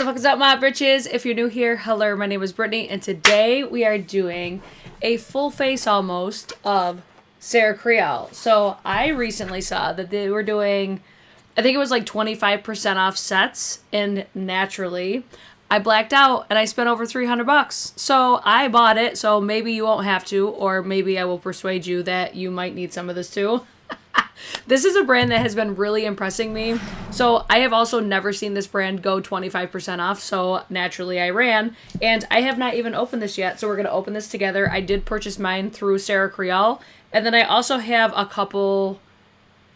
fuck is up, my britches? If you're new here, hello, my name is Brittany, and today we are doing a full face almost of Sarah Creal. So I recently saw that they were doing, I think it was like 25% off sets, and naturally I blacked out and I spent over $300. So I bought it, so maybe you won't have to, or maybe I will persuade you that you might need some of this too. This is a brand that has been really impressing me. So I have also never seen this brand go 25% off. So naturally I ran, and I have not even opened this yet. So we're going to open this together. I did purchase mine through Sarah Creal. And then I also have a couple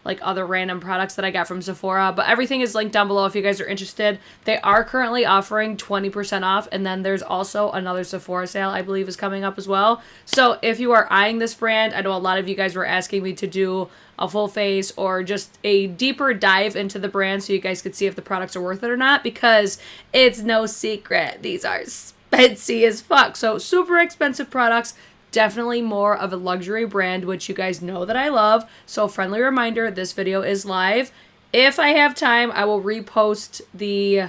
like other random products that I got from Sephora, but everything is linked down below if you guys are interested. They are currently offering 20% off, and then there's also another Sephora sale I believe is coming up as well. So if you are eyeing this brand, I know a lot of you guys were asking me to do a full face or just a deeper dive into the brand so you guys could see if the products are worth it or not, because it's no secret these are expensive as fuck. So super expensive products. Definitely more of a luxury brand, which you guys know that I love. So friendly reminder, this video is live. If I have time, I will repost the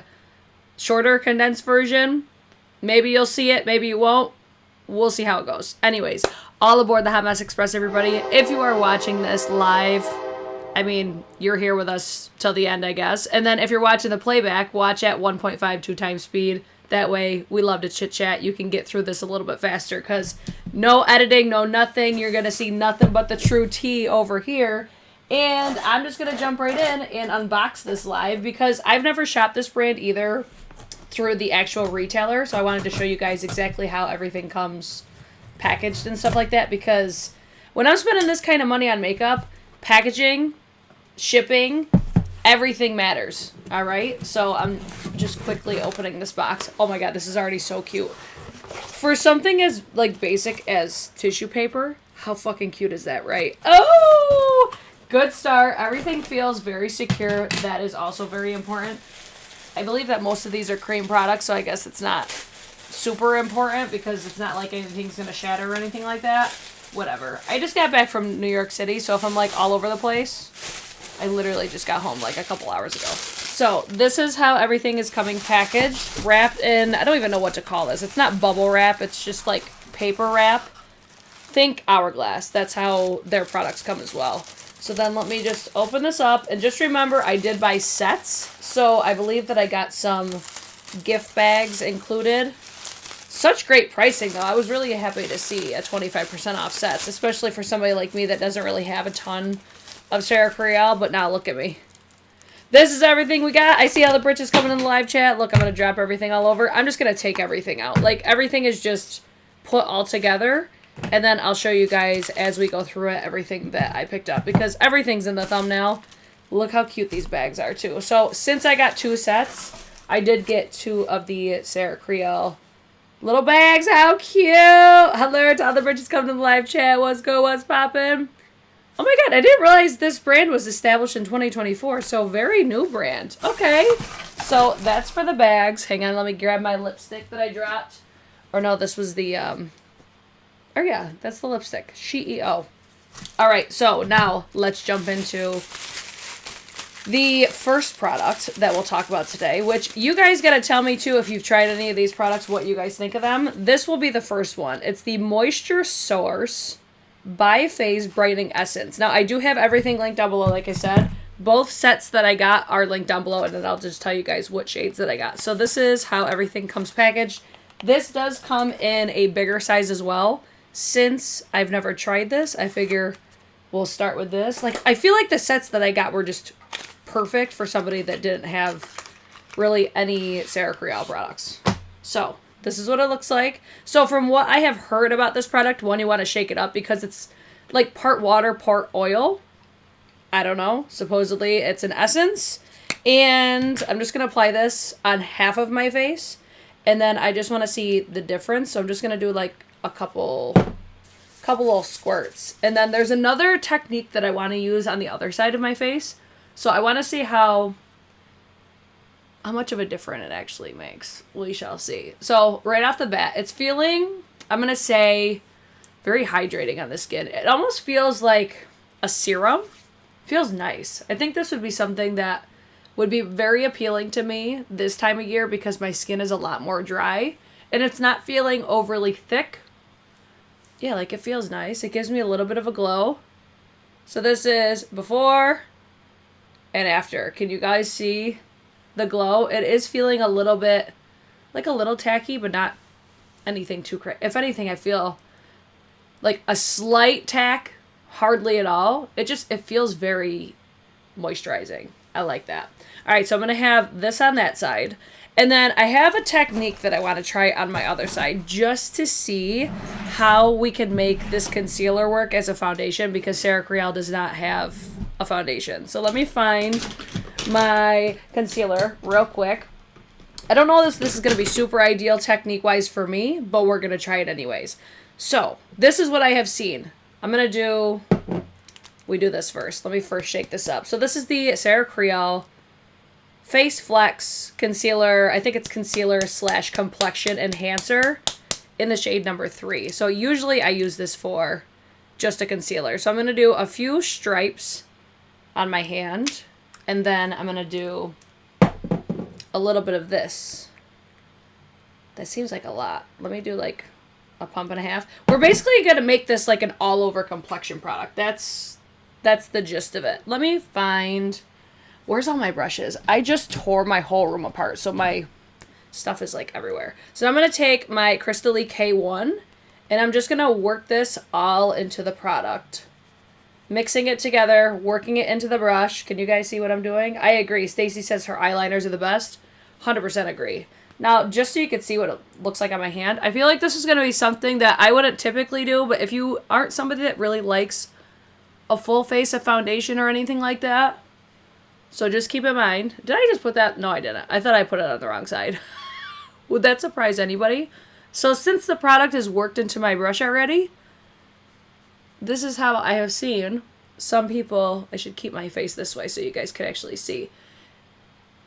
shorter condensed version. Maybe you'll see it, maybe you won't. We'll see how it goes. Anyways, all aboard the Hot Mess Express, everybody. If you are watching this live, I mean, you're here with us till the end, I guess. And then if you're watching the playback, watch at 1.52 times speed. That way, we love to chit-chat. You can get through this a little bit faster because no editing, no nothing. You're going to see nothing but the true tea over here. And I'm just going to jump right in and unbox this live because I've never shopped this brand either through the actual retailer. So I wanted to show you guys exactly how everything comes packaged and stuff like that, because when I'm spending this kind of money on makeup, packaging, shipping, everything matters. All right, so I'm just quickly opening this box. Oh my god, this is already so cute. For something as like basic as tissue paper, how fucking cute is that, right? Oh, good start. Everything feels very secure. That is also very important. I believe that most of these are cream products, so I guess it's not super important because it's not like anything's gonna shatter or anything like that. Whatever. I just got back from New York City, so if I'm like all over the place, I literally just got home like a couple hours ago. So this is how everything is coming packaged, wrapped in, I don't even know what to call this. It's not bubble wrap, it's just like paper wrap. Think Hourglass. That's how their products come as well. So then let me just open this up, and just remember I did buy sets. So I believe that I got some gift bags included. Such great pricing though. I was really happy to see a 25% off sets, especially for somebody like me that doesn't really have a ton of Sarah Creal, but now look at me. This is everything we got. I see all the britches coming in the live chat. Look, I'm going to drop everything all over. I'm just going to take everything out. Like, everything is just put all together, and then I'll show you guys as we go through it everything that I picked up, because everything's in the thumbnail. Look how cute these bags are, too. So, since I got 2 sets, I did get 2 of the Sarah Creal little bags. How cute! Hello to all the britches coming in the live chat. What's good? What's poppin'? Oh my god, I didn't realize this brand was established in 2024, so very new brand. Okay, so that's for the bags. Hang on, let me grab my lipstick that I dropped. Or no, this was the, oh yeah, that's the lipstick. She-E-O. Alright, so now let's jump into the first product that we'll talk about today, which you guys gotta tell me too if you've tried any of these products, what you guys think of them. This will be the first one. It's the Moisture Source Bi-Phase Brightening Essence. Now, I do have everything linked down below, like I said. Both sets that I got are linked down below, and then I'll just tell you guys what shades that I got. So this is how everything comes packaged. This does come in a bigger size as well. Since I've never tried this, I figure we'll start with this. Like, I feel like the sets that I got were just perfect for somebody that didn't have really any Sarah Creal products. So this is what it looks like. So from what I have heard about this product, one, you want to shake it up because it's like part water, part oil. I don't know. Supposedly it's an essence. And I'm just going to apply this on half of my face. And then I just want to see the difference. So I'm just going to do like a couple little squirts. And then there's another technique that I want to use on the other side of my face. So I want to see how much of a difference it actually makes. We shall see. So right off the bat, it's feeling, I'm going to say, very hydrating on the skin. It almost feels like a serum. Feels nice. I think this would be something that would be very appealing to me this time of year because my skin is a lot more dry and it's not feeling overly thick. Yeah, like it feels nice. It gives me a little bit of a glow. So this is before and after. Can you guys see the glow? It is feeling a little bit, like a little tacky, but not anything too crazy. If anything, I feel like a slight tack, hardly at all. It feels very moisturizing. I like that. All right, so I'm going to have this on that side. And then I have a technique that I want to try on my other side just to see how we can make this concealer work as a foundation because Sarah Creal does not have a foundation. So let me find my concealer real quick. I don't know if this is going to be super ideal technique-wise for me, but we're going to try it anyways. So this is what I have seen. We do this first. Let me first shake this up. So this is the Sarah Creal Face Flex Concealer. I think it's concealer / complexion enhancer in the shade number 3. So usually I use this for just a concealer. So I'm going to do a few stripes on my hand. And then I'm going to do a little bit of this. That seems like a lot. Let me do like a pump and a half. We're basically going to make this like an all-over complexion product. That's the gist of it. Let me find... Where's all my brushes? I just tore my whole room apart, so my stuff is like everywhere. So I'm going to take my Crystally K1, and I'm just going to work this all into the product. Mixing it together, working it into the brush. Can you guys see what I'm doing? I agree. Stacy says her eyeliners are the best. 100% agree. Now, just so you can see what it looks like on my hand, I feel like this is going to be something that I wouldn't typically do, but if you aren't somebody that really likes a full face of foundation or anything like that, so just keep in mind. Did I just put that? No, I didn't. I thought I put it on the wrong side. Would that surprise anybody? So since the product is worked into my brush already, this is how I have seen some people... I should keep my face this way so you guys can actually see.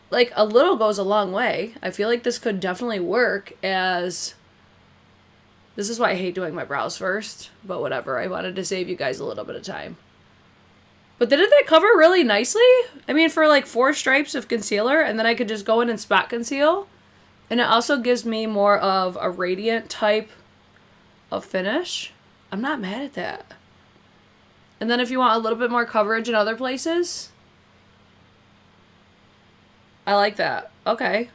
Like, a little goes a long way. I feel like this could definitely work as... This is why I hate doing my brows first, but whatever. I wanted to save you guys a little bit of time. But didn't that cover really nicely? I mean, for like 4 stripes of concealer, and then I could just go in and spot conceal. And it also gives me more of a radiant type of finish. I'm not mad at that. And then if you want a little bit more coverage in other places, I like that. Okay.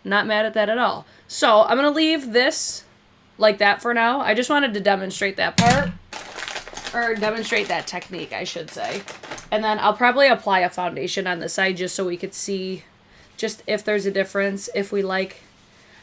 Not mad at that at all. So I'm going to leave this like that for now. I just wanted to demonstrate that part. Or demonstrate that technique, I should say. And then I'll probably apply a foundation on the side just so we could see just if there's a difference, if we like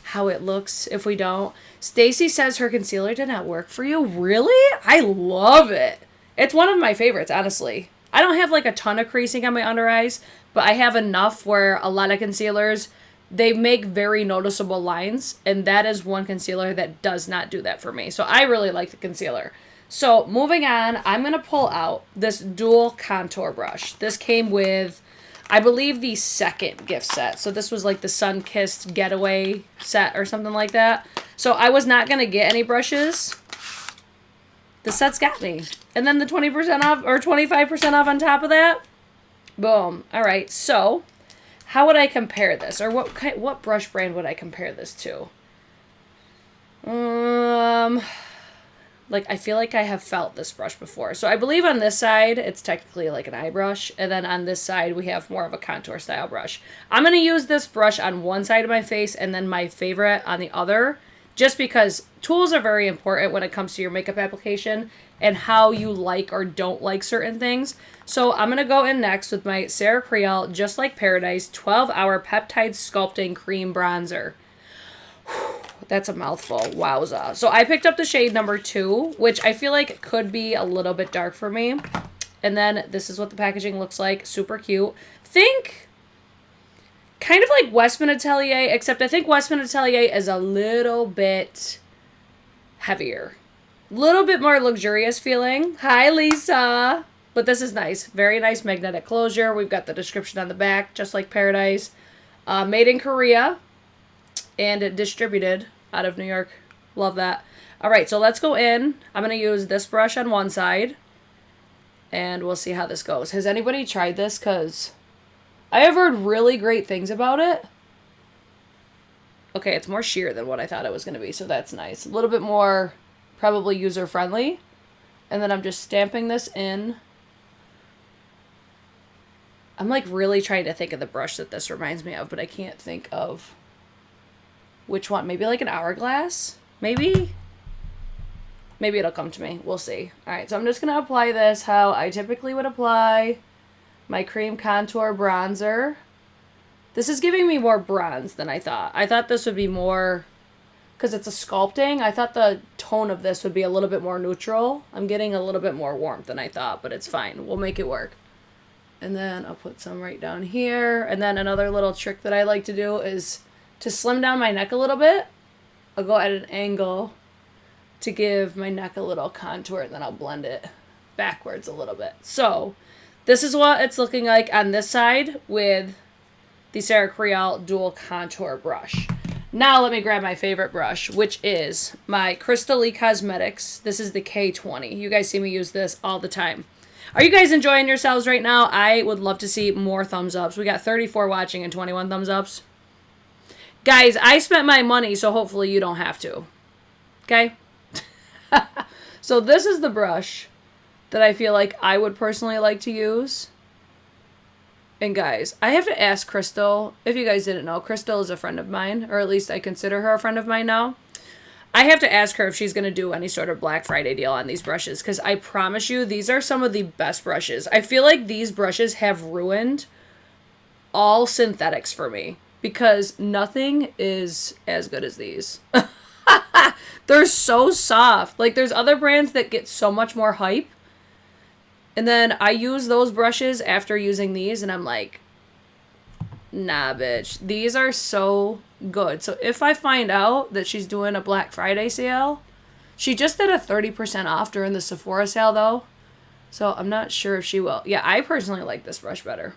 how it looks, if we don't. Stacy says her concealer did not work for you. Really? I love it. It's one of my favorites, honestly. I don't have like a ton of creasing on my under eyes, but I have enough where a lot of concealers, they make very noticeable lines, and that is one concealer that does not do that for me. So I really like the concealer. So moving on, I'm going to pull out this dual contour brush. This came with, I believe, the second gift set. So this was like the Sun-Kissed Getaway set or something like that. So I was not going to get any brushes. The set's got me. And then the 20% off or 25% off on top of that. Boom. All right. So how would I compare this? Or what brush brand would I compare this to? Like, I feel like I have felt this brush before. So I believe on this side, it's technically like an eye brush. And then on this side, we have more of a contour style brush. I'm going to use this brush on one side of my face and then my favorite on the other. Just because tools are very important when it comes to your makeup application and how you like or don't like certain things. So I'm going to go in next with my Sarah Creal Just Like Paradise 12-Hour Peptide Sculpting Cream Bronzer. That's a mouthful. Wowza. So I picked up the shade number 2, which I feel like could be a little bit dark for me. And then this is what the packaging looks like. Super cute. Think kind of like Westman Atelier, except I think Westman Atelier is a little bit heavier. Little bit more luxurious feeling. Hi, Lisa. But this is nice. Very nice magnetic closure. We've got the description on the back, Just Like Paradise. Made in Korea. And distributed out of New York. Love that. All right, so let's go in. I'm going to use this brush on one side. And we'll see how this goes. Has anybody tried this? Because I have heard really great things about it. Okay, it's more sheer than what I thought it was going to be, so that's nice. A little bit more probably user-friendly. And then I'm just stamping this in. I'm like really trying to think of the brush that this reminds me of, but I can't think of which one. Maybe like an Hourglass? Maybe? Maybe it'll come to me. We'll see. Alright, so I'm just going to apply this how I typically would apply my cream contour bronzer. This is giving me more bronze than I thought. I thought this would be more, because it's a sculpting, I thought the tone of this would be a little bit more neutral. I'm getting a little bit more warmth than I thought, but it's fine. We'll make it work. And then I'll put some right down here. And then another little trick that I like to do is to slim down my neck a little bit. I'll go at an angle to give my neck a little contour, and then I'll blend it backwards a little bit. So this is what it's looking like on this side with the Sarah Creal Dual Contour Brush. Now let me grab my favorite brush, which is my Crystal Lee Cosmetics. This is the K20. You guys see me use this all the time. Are you guys enjoying yourselves right now? I would love to see more thumbs ups. We got 34 watching and 21 thumbs ups. Guys, I spent my money, so hopefully you don't have to. Okay? So this is the brush that I feel like I would personally like to use. And guys, I have to ask Crystal, if you guys didn't know, Crystal is a friend of mine, or at least I consider her a friend of mine now. I have to ask her if she's going to do any sort of Black Friday deal on these brushes, because I promise you, these are some of the best brushes. I feel like these brushes have ruined all synthetics for me, because nothing is as good as these. They're so soft. Like, there's other brands that get so much more hype, and then I use those brushes after using these, and I'm like, nah, bitch. These are so good. So if I find out that she's doing a Black Friday sale, she just did a 30% off during the Sephora sale, though. So I'm not sure if she will. Yeah, I personally like this brush better.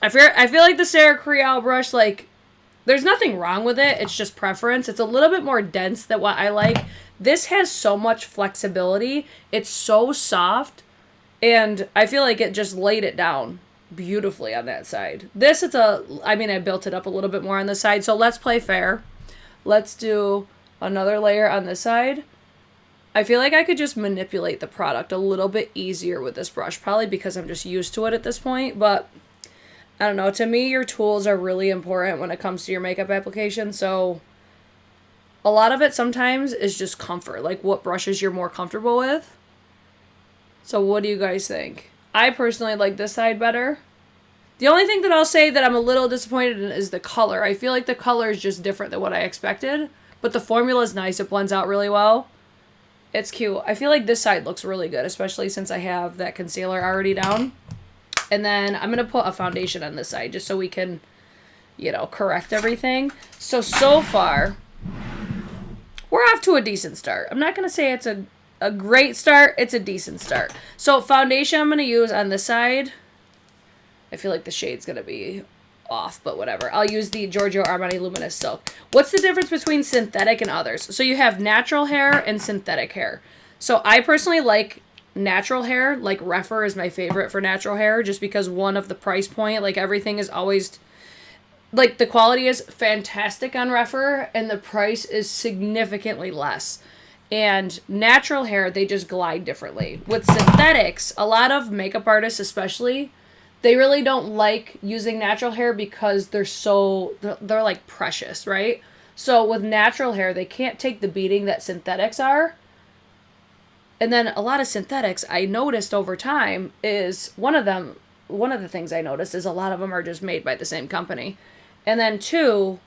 I feel like the Sarah Creal brush, like, there's nothing wrong with it. It's just preference. It's a little bit more dense than what I like. This has so much flexibility. It's so soft. And I feel like it just laid it down beautifully on that side. This, I built it up a little bit more on this side. So let's play fair. Let's do another layer on this side. I feel like I could just manipulate the product a little bit easier with this brush. Probably because I'm just used to it at this point. But I don't know. To me, your tools are really important when it comes to your makeup application. So a lot of it sometimes is just comfort. Like what brushes you're more comfortable with. So what do you guys think? I personally like this side better. The only thing that I'll say that I'm a little disappointed in is the color. I feel like the color is just different than what I expected. But the formula is nice. It blends out really well. It's cute. I feel like this side looks really good, especially since I have that concealer already down. And then I'm going to put a foundation on this side just so we can, correct everything. So far, we're off to a decent start. I'm not going to say it's a great start. It's a decent start. So foundation I'm going to use on this side. I feel like the shade's going to be off, but whatever. I'll use the Giorgio Armani Luminous Silk. What's the difference between synthetic and others? So you have natural hair and synthetic hair. So I personally like natural hair. Like Rephr is my favorite for natural hair just because one of the price point, like everything is always, like the quality is fantastic on Rephr and the price is significantly less. And natural hair, they just glide differently. With synthetics, a lot of makeup artists especially, they really don't like using natural hair because they're like precious, right? So with natural hair, they can't take the beating that synthetics are. And then a lot of synthetics I noticed over time is one of the things I noticed is a lot of them are just made by the same company. And then two,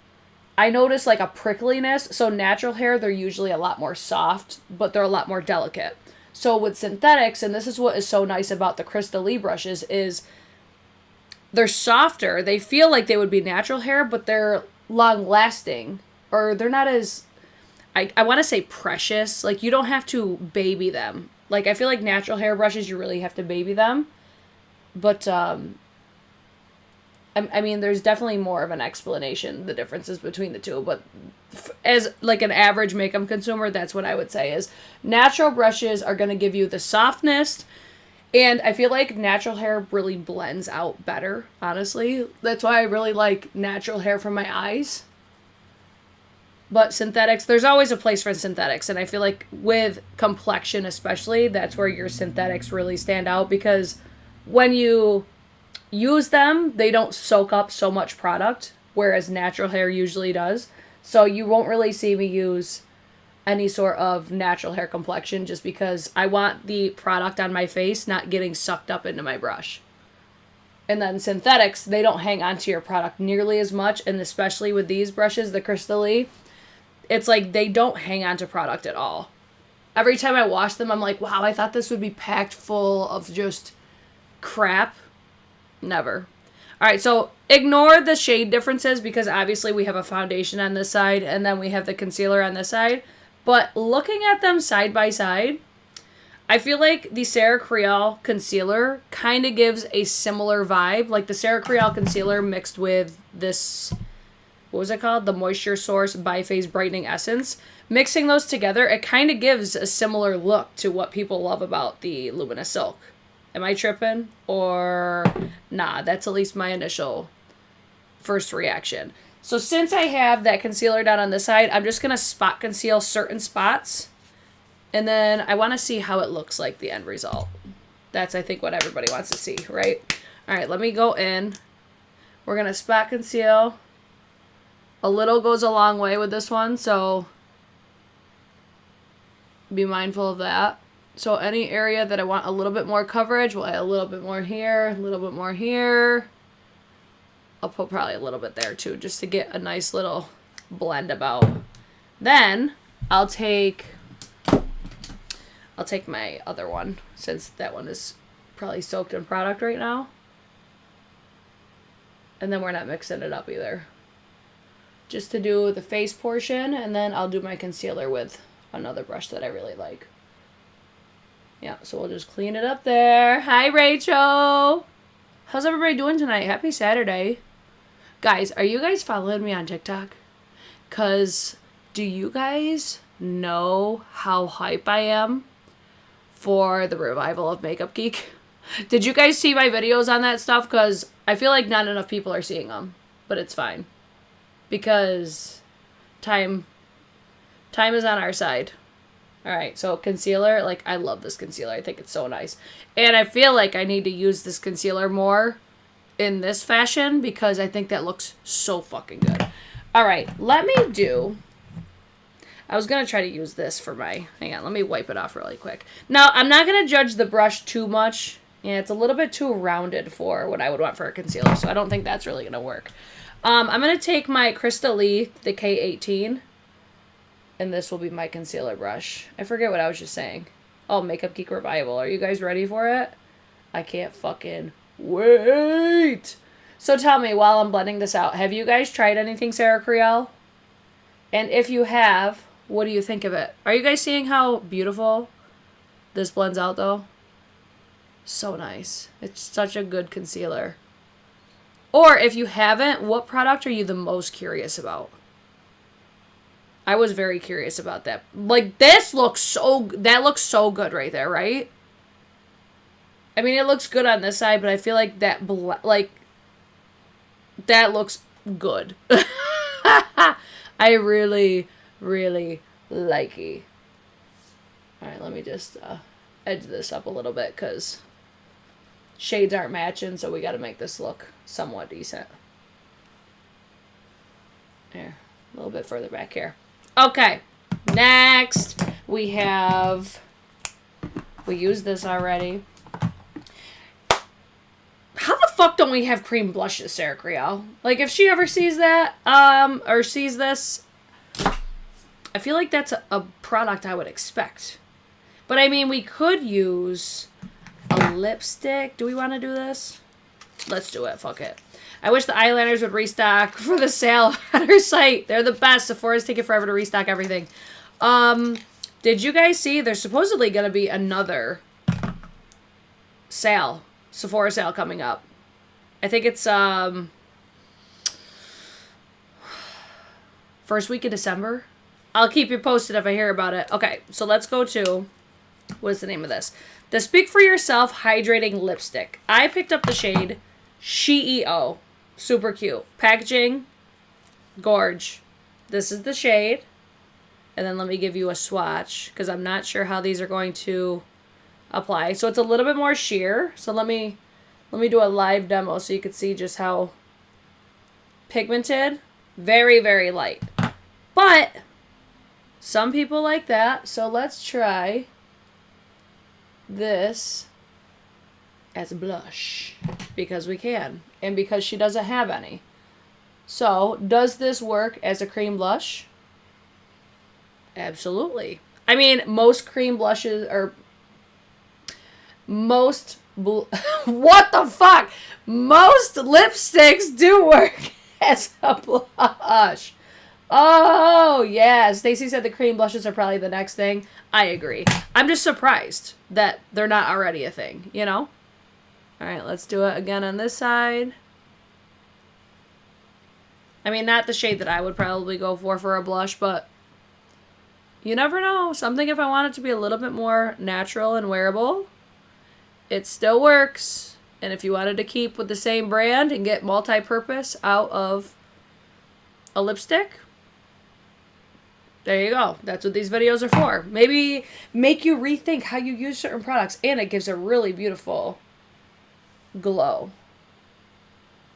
I noticed like a prickliness. So natural hair, they're usually a lot more soft, but they're a lot more delicate. So with synthetics, and this is what is so nice about the Crystal Lee brushes, is they're softer. They feel like they would be natural hair, but they're long lasting, or they're not as, I want to say precious. Like you don't have to baby them. Like I feel like natural hair brushes, you really have to baby them. But, I mean, there's definitely more of an explanation, the differences between the two, but as like an average makeup consumer, that's what I would say is natural brushes are going to give you the softness And I feel like natural hair really blends out better, honestly. That's why I really like natural hair for my eyes. But synthetics, there's always a place for synthetics. And I feel like with complexion especially, that's where your synthetics really stand out. Because when you use them, they don't soak up so much product. Whereas natural hair usually does. So you won't really see me use any sort of natural hair complexion just because I want the product on my face not getting sucked up into my brush. And then synthetics, they don't hang on to your product nearly as much, and especially with these brushes, the Crystal E, it's like they don't hang on to product at all. Every time I wash them, I'm like, wow, I thought this would be packed full of just crap. Never. All right, so ignore the shade differences because obviously we have a foundation on this side and then we have the concealer on this side. But looking at them side by side, I feel like the Sarah Creal concealer kind of gives a similar vibe. Like the Sarah Creal concealer mixed with this, what was it called? The Moisture Source Bi-Phase Brightening Essence. Mixing those together, it kind of gives a similar look to what people love about the Luminous Silk. Am I tripping? Or nah, that's at least my initial first reaction. So since I have that concealer down on this side, I'm just going to spot conceal certain spots. And then I want to see how it looks like the end result. That's, I think, what everybody wants to see, right? All right, let me go in. We're going to spot conceal. A little goes a long way with this one, so be mindful of that. So any area that I want a little bit more coverage, we'll add a little bit more here, a little bit more here. I'll put probably a little bit there too, just to get a nice little blend about. Then I'll take my other one, since that one is probably soaked in product right now. And then we're not mixing it up either. Just to do the face portion, and then I'll do my concealer with another brush that I really like. Yeah, so we'll just clean it up there. Hi, Rachel. How's everybody doing tonight? Happy Saturday. Guys, are you guys following me on TikTok? Because do you guys know how hype I am for the revival of Makeup Geek? Did you guys see my videos on that stuff? Because I feel like not enough people are seeing them. But it's fine. Because time is on our side. Alright, so concealer, like, I love this concealer. I think it's so nice. And I feel like I need to use this concealer more in this fashion because I think that looks so fucking good. Alright, let me do... I was going to try to use this for my... Hang on, let me wipe it off really quick. Now, I'm not going to judge the brush too much. Yeah, it's a little bit too rounded for what I would want for a concealer, so I don't think that's really going to work. I'm going to take my Crystal E, the K18... and this will be my concealer brush. I forget what I was just saying. Oh, Makeup Geek Revival. Are you guys ready for it? I can't fucking wait. So tell me, while I'm blending this out, have you guys tried anything Sarah Creal? And if you have, what do you think of it? Are you guys seeing how beautiful this blends out, though? So nice. It's such a good concealer. Or if you haven't, what product are you the most curious about? I was very curious about that. Like, this looks so... That looks so good right there, right? I mean, it looks good on this side, but I feel like that... that looks good. I really, really like it. Alright, let me just edge this up a little bit, because shades aren't matching, so we got to make this look somewhat decent. There. A little bit further back here. Okay, next we have, we used this already. How the fuck don't we have cream blushes, Sarah Creal? Like, if she ever sees that, or sees this, I feel like that's a product I would expect. But I mean, we could use a lipstick. Do we want to do this? Let's do it, fuck it. I wish the eyeliners would restock for the sale on her site. They're the best. Sephora's taking forever to restock everything. Did you guys see? There's supposedly going to be another sale. Sephora sale coming up. I think it's first week of December. I'll keep you posted if I hear about it. Okay, so let's go to what is the name of this? The Speak For Yourself Hydrating Lipstick. I picked up the shade CEO. Super cute. Packaging, gorge. This is the shade. And then let me give you a swatch, because I'm not sure how these are going to apply. So it's a little bit more sheer. So let me do a live demo so you can see just how pigmented. Very, very light. But some people like that. So let's try this as a blush, because we can, and because she doesn't have any. So does this work as a cream blush? Absolutely. I mean, most cream blushes, or most what the fuck? Most lipsticks do work as a blush. Oh, yeah. Stacey said the cream blushes are probably the next thing. I agree. I'm just surprised that they're not already a thing, you know? All right, let's do it again on this side. I mean, not the shade that I would probably go for a blush, but you never know. Something, if I want it to be a little bit more natural and wearable, it still works. And if you wanted to keep with the same brand and get multi-purpose out of a lipstick, there you go. That's what these videos are for. Maybe make you rethink how you use certain products, and it gives a really beautiful glow.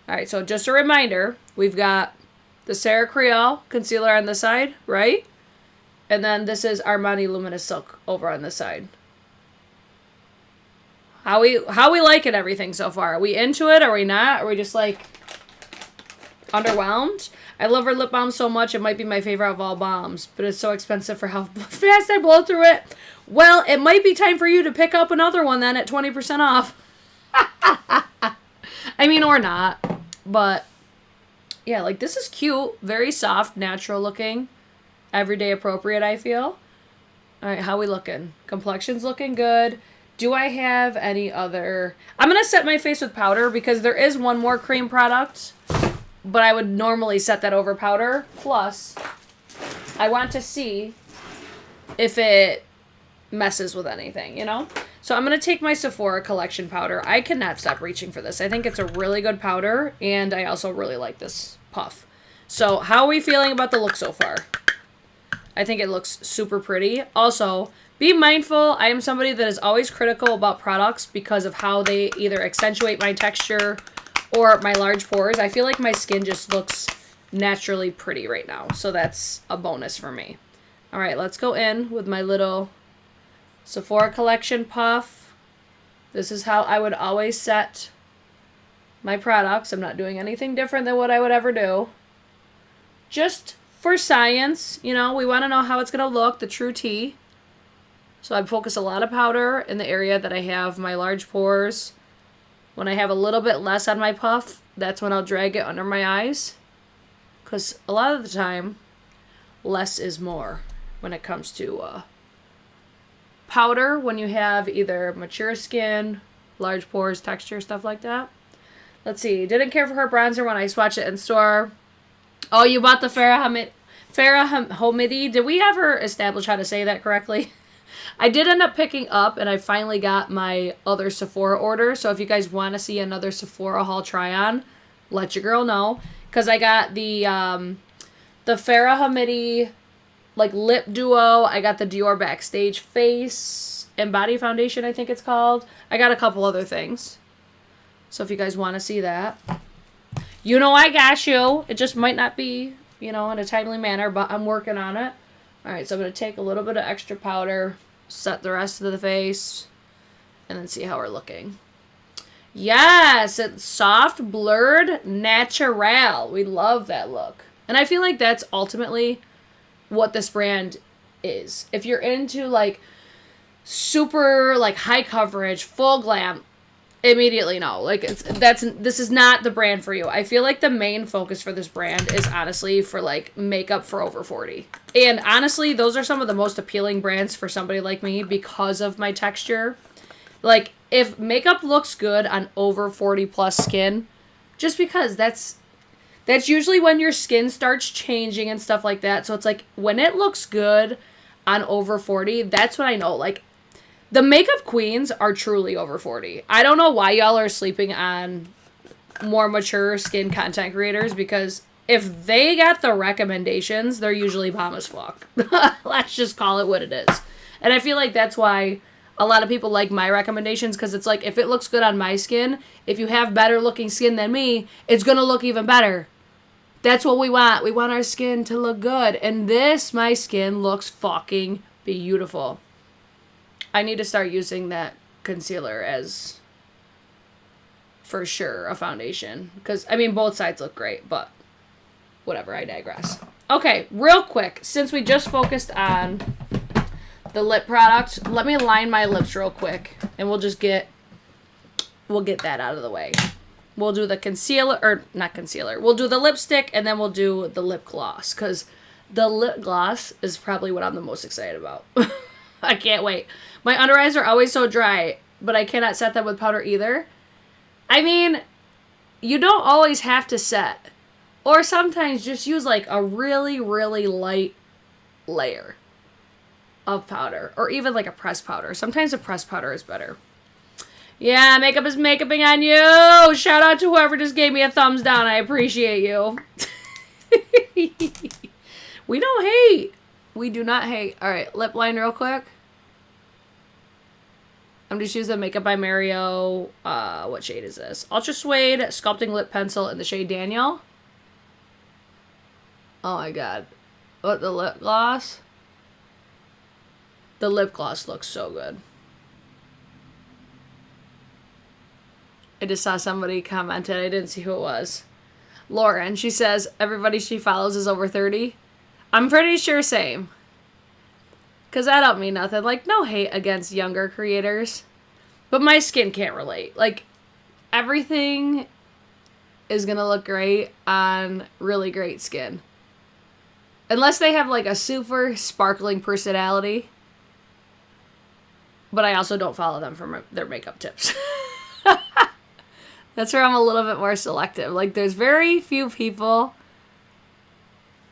All right, so just a reminder, we've got the Sarah Creal concealer on the side, right? And then this is Armani Luminous Silk over on the side. How we liking everything so far? Are we into it? Are we not? Are we just like underwhelmed? I love her lip balm so much. It might be my favorite of all balms, but it's so expensive for how fast I blow through it. Well, it might be time for you to pick up another one then at 20% off. I mean, or not. But yeah, like this is cute. Very soft, natural looking. Everyday appropriate, I feel. All right, how we looking? Complexion's looking good. Do I have any other... I'm going to set my face with powder because there is one more cream product, but I would normally set that over powder. Plus, I want to see if it messes with anything, you know? So I'm going to take my Sephora Collection powder. I cannot stop reaching for this. I think it's a really good powder, and I also really like this puff. So how are we feeling about the look so far? I think it looks super pretty. Also, be mindful. I am somebody that is always critical about products because of how they either accentuate my texture or my large pores. I feel like my skin just looks naturally pretty right now. So that's a bonus for me. All right, let's go in with my little Sephora Collection puff. This is how I would always set my products. I'm not doing anything different than what I would ever do. Just for science, you know, we want to know how it's going to look, the true tea. So I focus a lot of powder in the area that I have my large pores. When I have a little bit less on my puff, that's when I'll drag it under my eyes. Because a lot of the time, less is more when it comes to powder. When you have either mature skin, large pores, texture, stuff like that. Let's see. Didn't care for her bronzer when I swatched it in store. Oh, you bought the Farah Hamidi. Did we ever establish how to say that correctly? I did end up picking up, and I finally got my other Sephora order. So if you guys want to see another Sephora haul try-on, let your girl know. Because I got the Farah Hamidi like lip duo. I got the Dior Backstage Face and Body Foundation, I think it's called. I got a couple other things. So if you guys want to see that, you know I got you. It just might not be, you know, in a timely manner, but I'm working on it. All right, so I'm going to take a little bit of extra powder, set the rest of the face, and then see how we're looking. Yes, it's soft, blurred, natural. We love that look. And I feel like that's ultimately what this brand is. If you're into, like, super, like, high coverage, full glam, immediately no. Like, this is not the brand for you. I feel like the main focus for this brand is honestly for like makeup for over 40. And honestly, those are some of the most appealing brands for somebody like me because of my texture. Like, if makeup looks good on over 40 plus skin, just because that's usually when your skin starts changing and stuff like that. So it's like when it looks good on over 40, that's when I know, like, The makeup queens are truly over 40. I don't know why y'all are sleeping on more mature skin content creators, because if they got the recommendations, they're usually bomb as fuck. Let's just call it what it is. And I feel like that's why a lot of people like my recommendations, because it's like, if it looks good on my skin, if you have better looking skin than me, it's going to look even better. That's what we want. We want our skin to look good. And my skin looks fucking beautiful. I need to start using that concealer as, for sure, a foundation. Because, I mean, both sides look great, but whatever, I digress. Okay, real quick, since we just focused on the lip product, let me line my lips real quick, and we'll get that out of the way. We'll do the concealer, or not concealer, we'll do the lipstick, and then we'll do the lip gloss, because the lip gloss is probably what I'm the most excited about. I can't wait. My under eyes are always so dry, but I cannot set them with powder either. I mean, you don't always have to set, or sometimes just use like a really, really light layer of powder, or even like a pressed powder. Sometimes a pressed powder is better. Yeah, makeup is makeuping on you. Shout out to whoever just gave me a thumbs down. I appreciate you. We don't hate. We do not hate. All right, lip line real quick. I'm just using Makeup by Mario. What shade is this? Ultra Suede Sculpting Lip Pencil in the shade Daniel. Oh my god. What, the lip gloss? The lip gloss looks so good. I just saw somebody commented. I didn't see who it was. Lauren. She says everybody she follows is over 30. I'm pretty sure same. Because that don't mean nothing. Like, no hate against younger creators. But my skin can't relate. Like, everything is going to look great on really great skin. Unless they have, like, a super sparkling personality. But I also don't follow them for their makeup tips. That's where I'm a little bit more selective. Like, there's very few people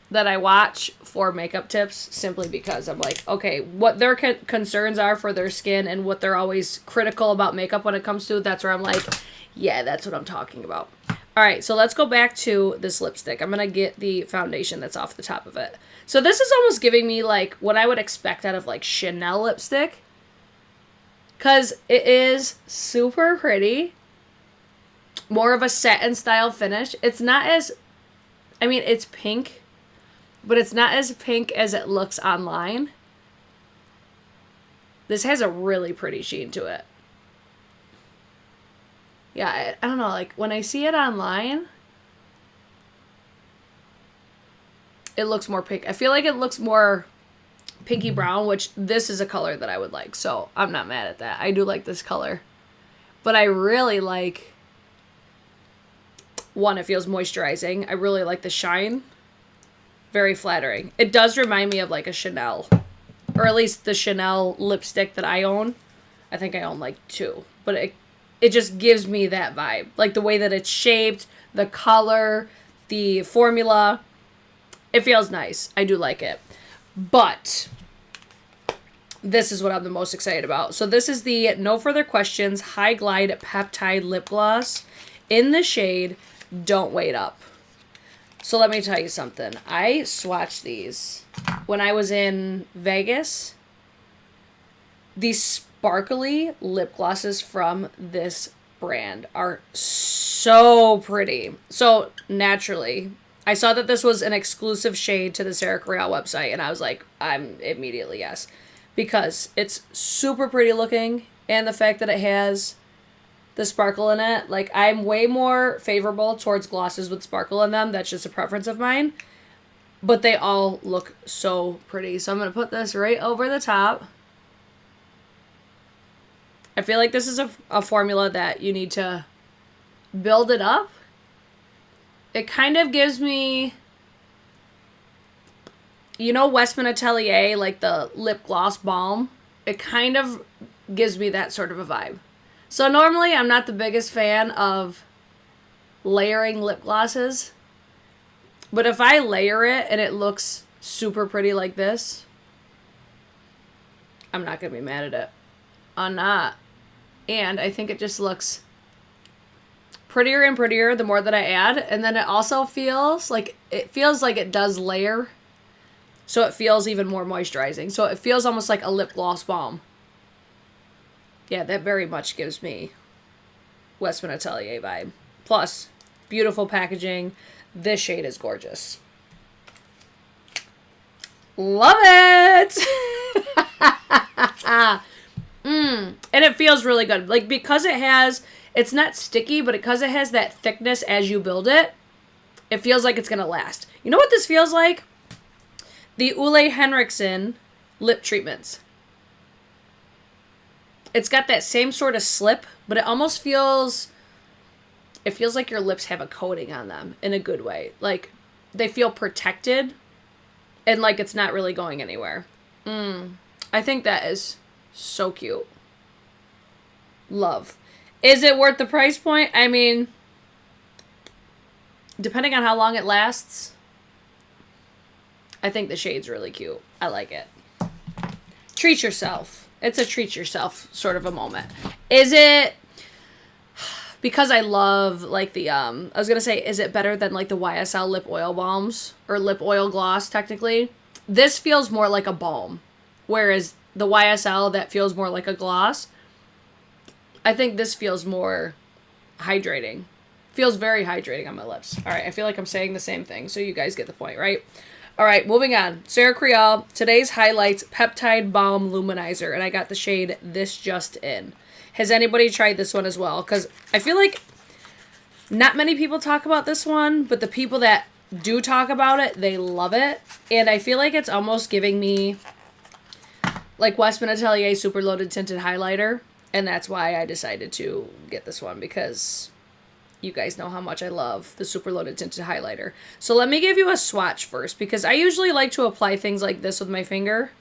that I watch for makeup tips simply because I'm like, okay, what their concerns are for their skin and what they're always critical about makeup when it comes to, that's where I'm like, yeah, that's what I'm talking about. All right, so let's go back to this lipstick. I'm going to get the foundation that's off the top of it. So this is almost giving me like what I would expect out of like Chanel lipstick. Because it is super pretty. More of a satin style finish. It's not as, I mean, it's pink, but it's not as pink as it looks online. This has a really pretty sheen to it. Yeah, I don't know, like, when I see it online, it looks more pink. I feel like it looks more pinky brown, which this is a color that I would like, so I'm not mad at that. I do like this color. But I really like, one, it feels moisturizing. I really like the shine. Very flattering. It does remind me of like a Chanel, or at least the Chanel lipstick that I own. I think I own like 2, but it just gives me that vibe. Like the way that it's shaped, the color, the formula. It feels nice. I do like it. But this is what I'm the most excited about. So this is the No Further Questions High Glide Peptide Lip Gloss in the shade Don't Wait Up. So let me tell you something. I swatched these when I was in Vegas. These sparkly lip glosses from this brand are so pretty. So naturally, I saw that this was an exclusive shade to the Sarah Creal website, and I was like, I'm immediately yes. Because it's super pretty looking, and the fact that it has the sparkle in it, like, I'm way more favorable towards glosses with sparkle in them. That's just a preference of mine. But they all look so pretty. So I'm going to put this right over the top. I feel like this is a formula that you need to build it up. It kind of gives me, you know, Westman Atelier, like the lip gloss balm. It kind of gives me that sort of a vibe. So normally I'm not the biggest fan of layering lip glosses. But if I layer it and it looks super pretty like this, I'm not going to be mad at it. on that. And I think it just looks prettier and prettier the more that I add. And then it also feels like it does layer. So it feels even more moisturizing. So it feels almost like a lip gloss balm. Yeah, that very much gives me Westman Atelier vibe. Plus, beautiful packaging. This shade is gorgeous. Love it! And it feels really good. Like, because it's not sticky, but because it has that thickness as you build it, it feels like it's going to last. You know what this feels like? The Ole Henriksen lip treatments. It's got that same sort of slip, but it almost feels... It feels like your lips have a coating on them in a good way. Like, they feel protected and like it's not really going anywhere. I think that is so cute. Love. Is it worth the price point? I mean, depending on how long it lasts, I think the shade's really cute. I like it. Treat yourself. It's a treat yourself sort of a moment. Is it... Because I love, like, the, I was going to say, is it better than, like, the YSL lip oil balms? Or lip oil gloss, technically? This feels more like a balm. Whereas the YSL, that feels more like a gloss. I think this feels more hydrating. Feels very hydrating on my lips. All right, I feel like I'm saying the same thing, so you guys get the point, right? All right, moving on. Sarah Creal, today's highlights, Peptide Balm Luminizer. And I got the shade This Just In. Has anybody tried this one as well? Because I feel like not many people talk about this one, but the people that do talk about it, they love it. And I feel like it's almost giving me like Westman Atelier Super Loaded Tinted Highlighter. And that's why I decided to get this one, because you guys know how much I love the Super Loaded Tinted Highlighter. So let me give you a swatch first, because I usually like to apply things like this with my finger.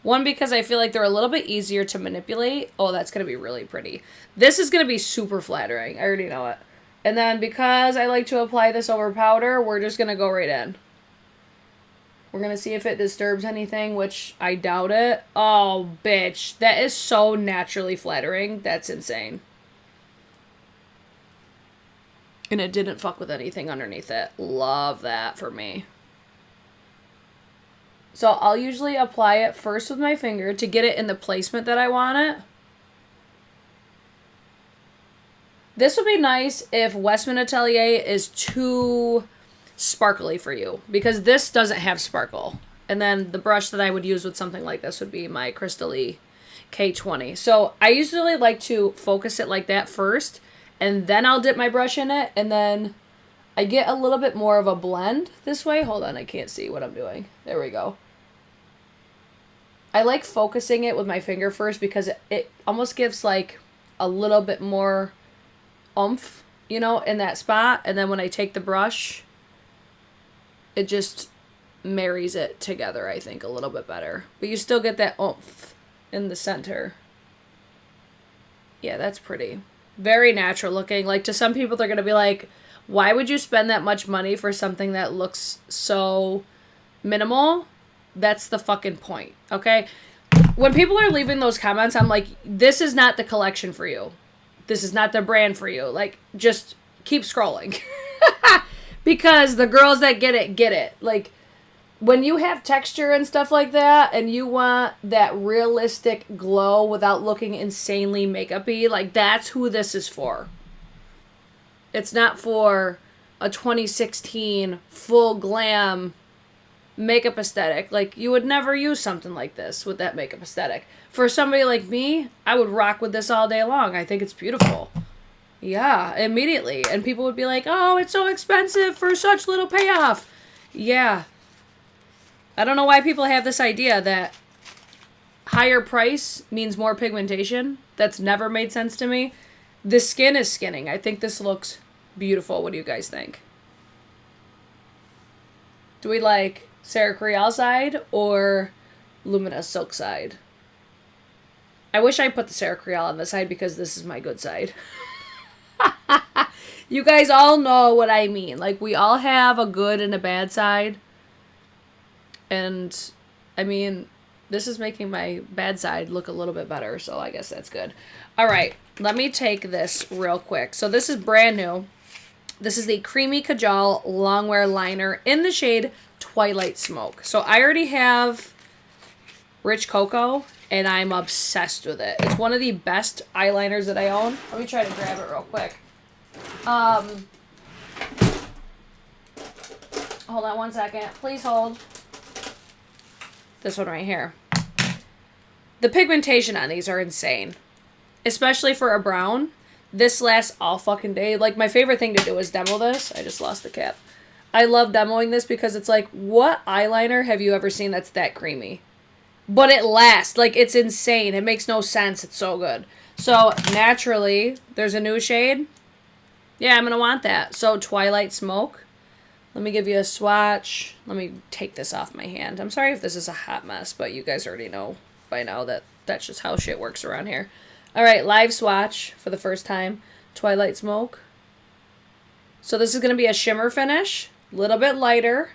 One, because I feel like they're a little bit easier to manipulate. Oh, that's going to be really pretty. This is going to be super flattering. I already know it. And then because I like to apply this over powder, we're just going to go right in. We're going to see if it disturbs anything, which I doubt it. Oh, bitch. That is so naturally flattering. That's insane. And it didn't fuck with anything underneath it. Love that for me. So I'll usually apply it first with my finger to get it in the placement that I want it. This would be nice if Westman Atelier is too sparkly for you, because this doesn't have sparkle. And then the brush that I would use with something like this would be my Crystal E K20. So I usually like to focus it like that first, and then I'll dip my brush in it, and then I get a little bit more of a blend this way. Hold on, I can't see what I'm doing. There we go. I like focusing it with my finger first because it almost gives like a little bit more oomph, you know, in that spot. And then when I take the brush, it just marries it together, I think, a little bit better. But you still get that oomph in the center. Yeah, that's pretty. Very natural looking. Like, to some people, they're going to be like, why would you spend that much money for something that looks so minimal? That's the fucking point, okay? When people are leaving those comments, I'm like, this is not the collection for you. This is not the brand for you. Like, just keep scrolling. Because the girls that get it, get it. Like, when you have texture and stuff like that, and you want that realistic glow without looking insanely makeup-y, like, that's who this is for. It's not for a 2016 full glam makeup aesthetic. Like, you would never use something like this with that makeup aesthetic. For somebody like me, I would rock with this all day long. I think it's beautiful. Yeah, immediately. And people would be like, oh, it's so expensive for such little payoff. Yeah. I don't know why people have this idea that higher price means more pigmentation. That's never made sense to me. The skin is skinning. I think this looks beautiful. What do you guys think? Do we like Sarah Creal side or Lumina Silk side? I wish I put the Sarah Creal on this side because this is my good side. You guys all know what I mean. Like, we all have a good and a bad side. And, I mean, This is making my bad side look a little bit better, so I guess that's good. All right, let me take this real quick. So this is brand new. This is the Creamy Kajal Longwear Liner in the shade Twilight Smoke. So I already have Rich Cocoa, and I'm obsessed with it. It's one of the best eyeliners that I own. Let me try to grab it real quick. Hold on one second. Please hold. This one right here. The pigmentation on these are insane. Especially for a brown. This lasts all fucking day. Like, my favorite thing to do is demo this. I just lost the cap. I love demoing this because it's like, what eyeliner have you ever seen that's that creamy? But it lasts. Like, it's insane. It makes no sense. It's so good. So, naturally, there's a new shade. Yeah, I'm going to want that. So, Twilight Smoke. Let me give you a swatch. Let me take this off my hand. I'm sorry if this is a hot mess, but you guys already know by now that that's just how shit works around here. All right, live swatch for the first time. Twilight Smoke. So this is going to be a shimmer finish. A little bit lighter.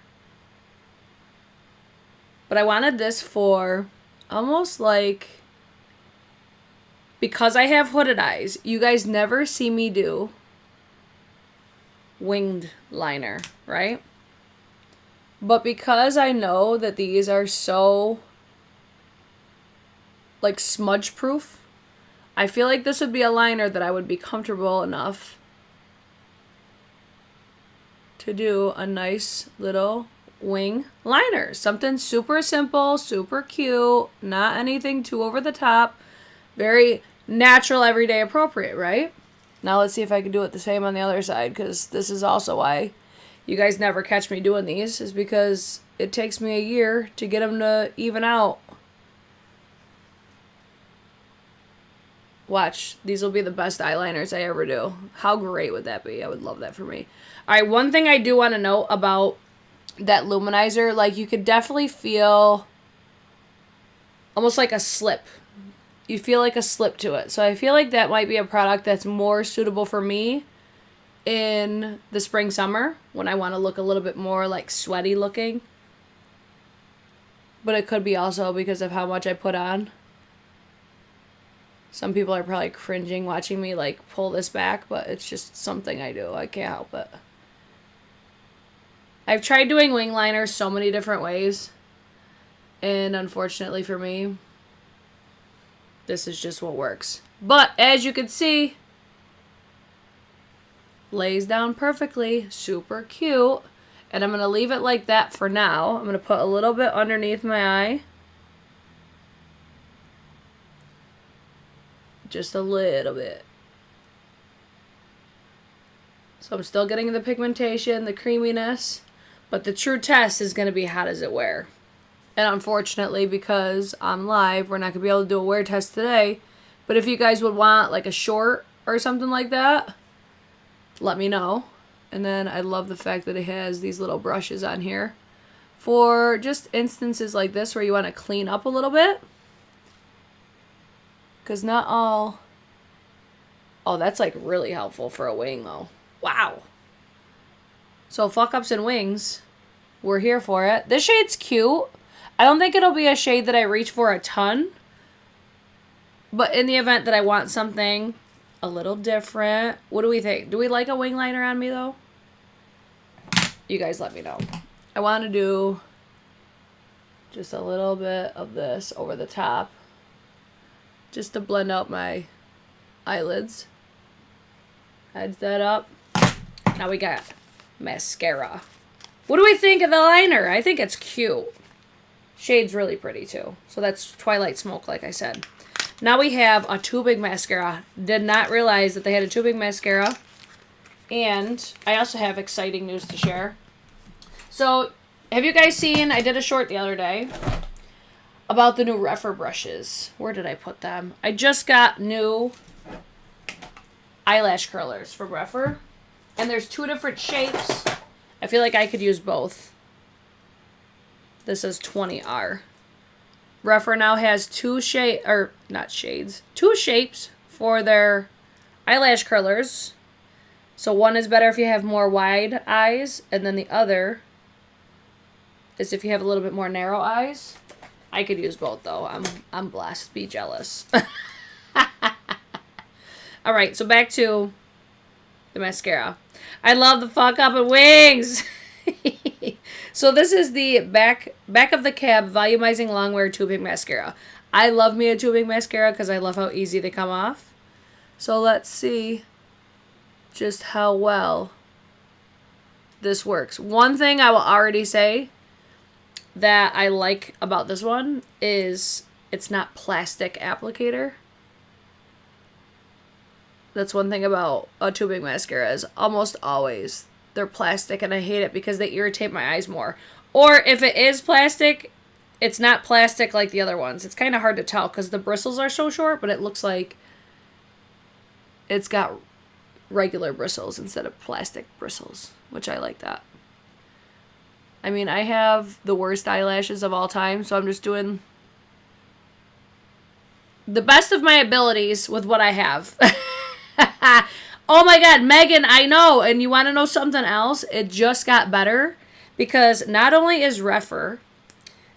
But I wanted this for almost like... Because I have hooded eyes, you guys never see me do winged liner, right? But because I know that these are so like smudge proof, I feel like this would be a liner that I would be comfortable enough to do a nice little wing liner. Something super simple, super cute, not anything too over the top, very natural, everyday appropriate, right? Now let's see if I can do it the same on the other side, because this is also why you guys never catch me doing these, is because it takes me a year to get them to even out. Watch, these will be the best eyeliners I ever do. How great would that be? I would love that for me. All right, one thing I do want to note about that Luminizer, like you could definitely feel almost like a slip. You feel like a slip to it. So I feel like that might be a product that's more suitable for me in the spring, summer, when I want to look a little bit more like sweaty looking. But it could be also because of how much I put on. Some people are probably cringing watching me like pull this back, but it's just something I do. I can't help it. I've tried doing wing liners so many different ways. And unfortunately for me, this is just what works. But as you can see, lays down perfectly. Super cute. And I'm going to leave it like that for now. I'm going to put a little bit underneath my eye. Just a little bit. So I'm still getting the pigmentation, the creaminess. But the true test is going to be how does it wear. And unfortunately, because I'm live, we're not going to be able to do a wear test today. But if you guys would want like a short or something like that, let me know. And then I love the fact that it has these little brushes on here for just instances like this where you want to clean up a little bit. Because not all... Oh, that's like really helpful for a wing though. Wow. So fuck ups and wings, we're here for it. This shade's cute. I don't think it'll be a shade that I reach for a ton. But in the event that I want something a little different, what do we think? Do we like a wing liner on me though? You guys let me know. I want to do just a little bit of this over the top. Just to blend out my eyelids. Heads that up. Now we got mascara. What do we think of the liner? I think it's cute. Shade's really pretty too. So that's Twilight Smoke, like I said. Now we have a too big mascara. Did not realize that they had a too big mascara. And I also have exciting news to share. So, have you guys seen, I did a short the other day about the new Rephr brushes. Where did I put them? I just got new eyelash curlers from Rephr. And there's two different shapes. I feel like I could use both. This is 20R. Rephr now has two shapes for their eyelash curlers. So one is better if you have more wide eyes, and then the other is if you have a little bit more narrow eyes. I could use both though. I'm blessed. Be jealous. All right, so back to the mascara. I love the fuck up and wings. So this is the back of the cab volumizing longwear tubing mascara. I love me a tubing mascara because I love how easy they come off. So let's see just how well this works. One thing I will already say that I like about this one is it's not plastic applicator. That's one thing about a tubing mascara is almost always they're plastic, and I hate it because they irritate my eyes more. Or if it is plastic, it's not plastic like the other ones. It's kind of hard to tell because the bristles are so short, but it looks like it's got regular bristles instead of plastic bristles, which I like that. I mean, I have the worst eyelashes of all time, so I'm just doing the best of my abilities with what I have. Oh my god, Megan, I know. And you want to know something else? It just got better because not only is Refer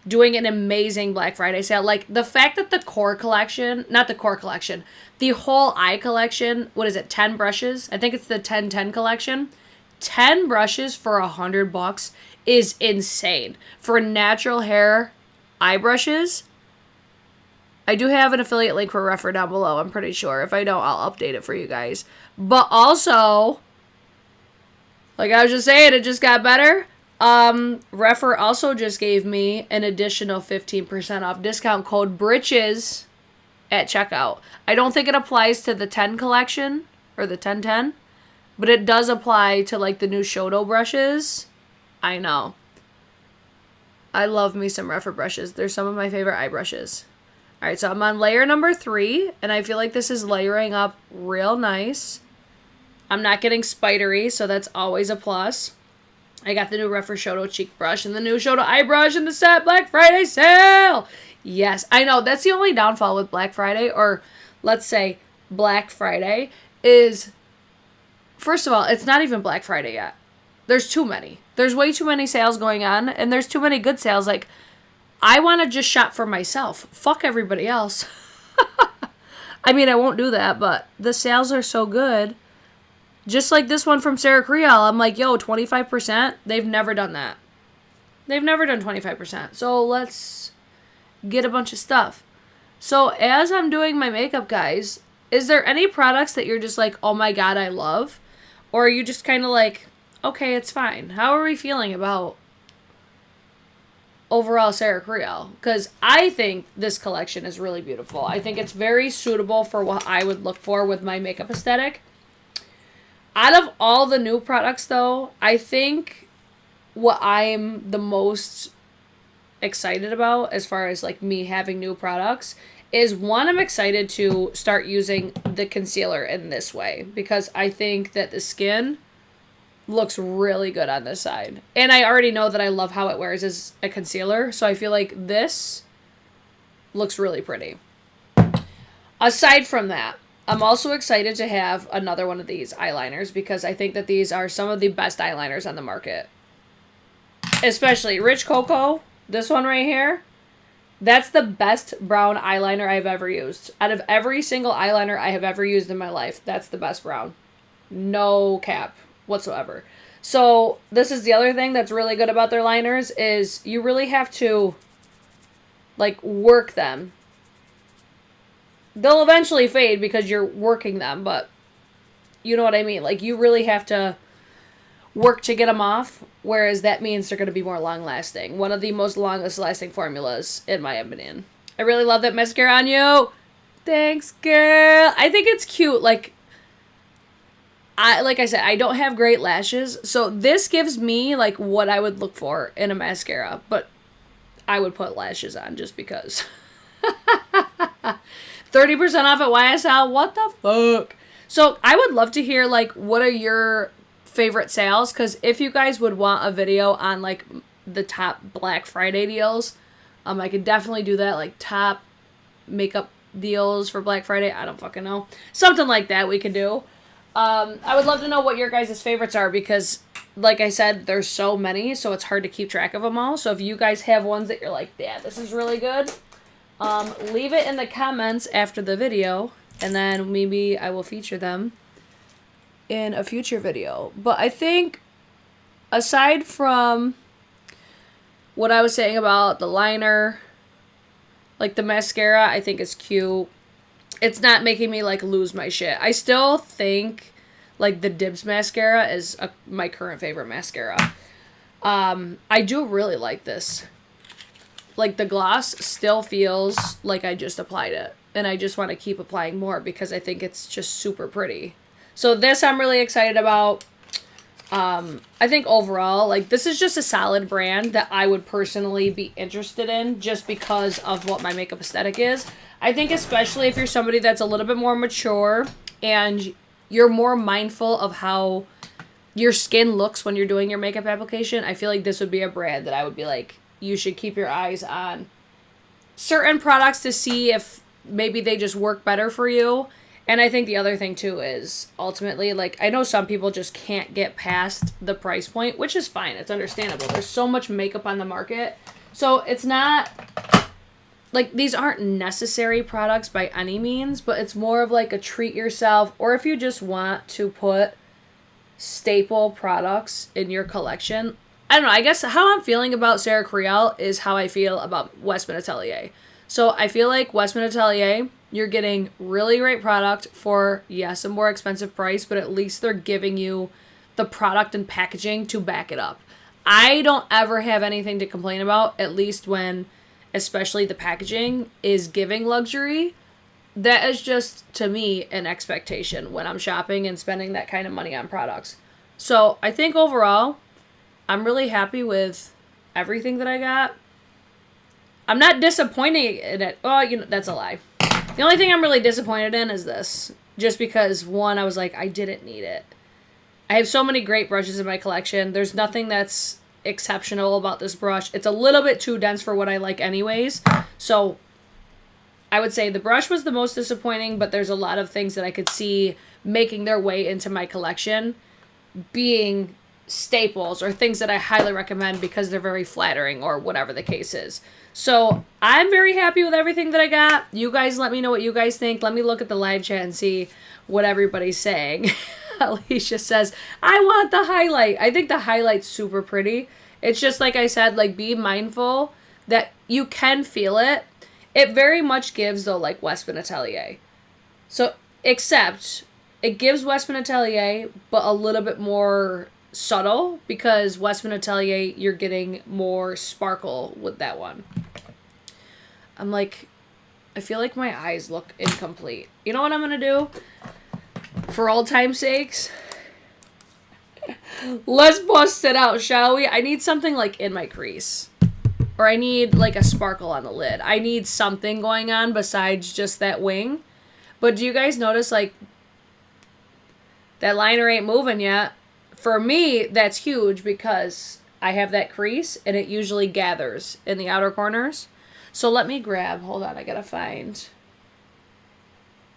doing an amazing Black Friday sale, like the fact that the core collection, not the core collection, the whole eye collection, what is it, 10 brushes? I think it's the 10-10 collection. 10 brushes for $100 is insane. For natural hair eye brushes, I do have an affiliate link for Refer down below, I'm pretty sure. If I don't, I'll update it for you guys. But also, like I was just saying, it just got better. Refer also just gave me an additional 15% off discount code BRITCHES at checkout. I don't think it applies to the 10 collection, or the 10-10, but it does apply to like the new Shoto brushes. I know. I love me some Refer brushes. They're some of my favorite eye brushes. Alright, so I'm on layer number 3, and I feel like this is layering up real nice. I'm not getting spidery, so that's always a plus. I got the new Refer Shoto cheek brush and the new Shoto eye brush in the set Black Friday sale. Yes, I know, that's the only downfall with Black Friday, or let's say Black Friday, is, first of all, it's not even Black Friday yet. There's too many. There's way too many sales going on, and there's too many good sales. Like, I want to just shop for myself. Fuck everybody else. I mean, I won't do that, but the sales are so good. Just like this one from Sarah Creal. I'm like, yo, 25%? They've never done that. They've never done 25%. So let's get a bunch of stuff. So as I'm doing my makeup, guys, is there any products that you're just like, oh my god, I love? Or are you just kind of like, okay, it's fine. How are we feeling about overall Sarah Creal? Because I think this collection is really beautiful. I think it's very suitable for what I would look for with my makeup aesthetic. Out of all the new products, though, I think what I'm the most excited about as far as like me having new products is, one, I'm excited to start using the concealer in this way because I think that the skin looks really good on this side. And I already know that I love how it wears as a concealer, so I feel like this looks really pretty. Aside from that, I'm also excited to have another one of these eyeliners because I think that these are some of the best eyeliners on the market. Especially Rich Cocoa, this one right here. That's the best brown eyeliner I've ever used. Out of every single eyeliner I have ever used in my life, that's the best brown. No cap whatsoever. So this is the other thing that's really good about their liners is you really have to like work them. They'll eventually fade because you're working them, but you know what I mean? Like, you really have to work to get them off, whereas that means they're going to be more long-lasting. One of the most longest-lasting formulas, in my opinion. I really love that mascara on you. Thanks, girl. I think it's cute. Like I said, I don't have great lashes, so this gives me, like, what I would look for in a mascara, but I would put lashes on just because. 30% off at YSL. What the fuck? So I would love to hear, like, what are your favorite sales? Because if you guys would want a video on, like, the top Black Friday deals, I could definitely do that. Like, top makeup deals for Black Friday. I don't fucking know. Something like that we could do. I would love to know what your guys' favorites are because like I said, there's so many, so it's hard to keep track of them all. So if you guys have ones that you're like, yeah, this is really good, leave it in the comments after the video, and then maybe I will feature them in a future video. But I think, aside from what I was saying about the liner, like the mascara, I think is cute. It's not making me like lose my shit. I still think like the Dibs mascara is my current favorite mascara. I do really like this. Like the gloss still feels like I just applied it, and I just want to keep applying more because I think it's just super pretty. So this I'm really excited about. I think overall, like, this is just a solid brand that I would personally be interested in just because of what my makeup aesthetic is. I think especially if you're somebody that's a little bit more mature and you're more mindful of how your skin looks when you're doing your makeup application, I feel like this would be a brand that I would be like, you should keep your eyes on certain products to see if maybe they just work better for you. And I think the other thing, too, is ultimately, like, I know some people just can't get past the price point, which is fine. It's understandable. There's so much makeup on the market. So it's not, like, these aren't necessary products by any means, but it's more of, like, a treat yourself. Or if you just want to put staple products in your collection. I don't know. I guess how I'm feeling about Sarah Creal is how I feel about Westman Atelier. So I feel like Westman Atelier, you're getting really great product for, yes, a more expensive price, but at least they're giving you the product and packaging to back it up. I don't ever have anything to complain about, at least when, especially the packaging is giving luxury. That is just, to me, an expectation when I'm shopping and spending that kind of money on products. So I think overall, I'm really happy with everything that I got. I'm not disappointed in it. Oh, you know, that's a lie. The only thing I'm really disappointed in is this. Just because, one, I was like, I didn't need it. I have so many great brushes in my collection. There's nothing that's exceptional about this brush. It's a little bit too dense for what I like anyways. So I would say the brush was the most disappointing, but there's a lot of things that I could see making their way into my collection being staples or things that I highly recommend because they're very flattering or whatever the case is. So I'm very happy with everything that I got. You guys let me know what you guys think. Let me look at the live chat and see what everybody's saying. Alicia says, I want the highlight. I think the highlight's super pretty. It's just like I said, like, be mindful that you can feel it. It very much gives, though, like Westman Atelier. So, except it gives Westman Atelier, but a little bit more subtle, because Westman Atelier, you're getting more sparkle with that one. I'm like, I feel like my eyes look incomplete. You know what I'm going to do? For old time's sakes, let's bust it out, shall we? I need something like in my crease. Or I need like a sparkle on the lid. I need something going on besides just that wing. But do you guys notice, like, that liner ain't moving yet? For me, that's huge because I have that crease and it usually gathers in the outer corners. So let me grab, hold on, I gotta find,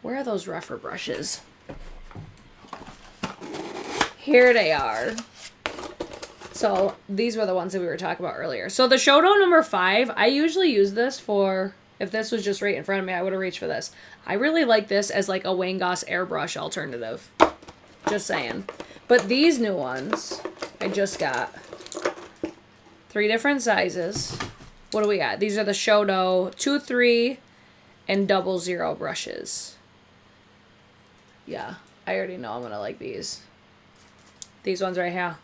where are those rougher brushes? Here they are. So these were the ones that we were talking about earlier. So the Shodo number 5, I usually use this for, if this was just right in front of me, I would have reached for this. I really like this as like a Wayne Goss airbrush alternative. Just saying. But these new ones, I just got 3 different sizes. What do we got? These are the Shodo 2, 3, and 00 brushes. Yeah, I already know I'm going to like these. These ones right here.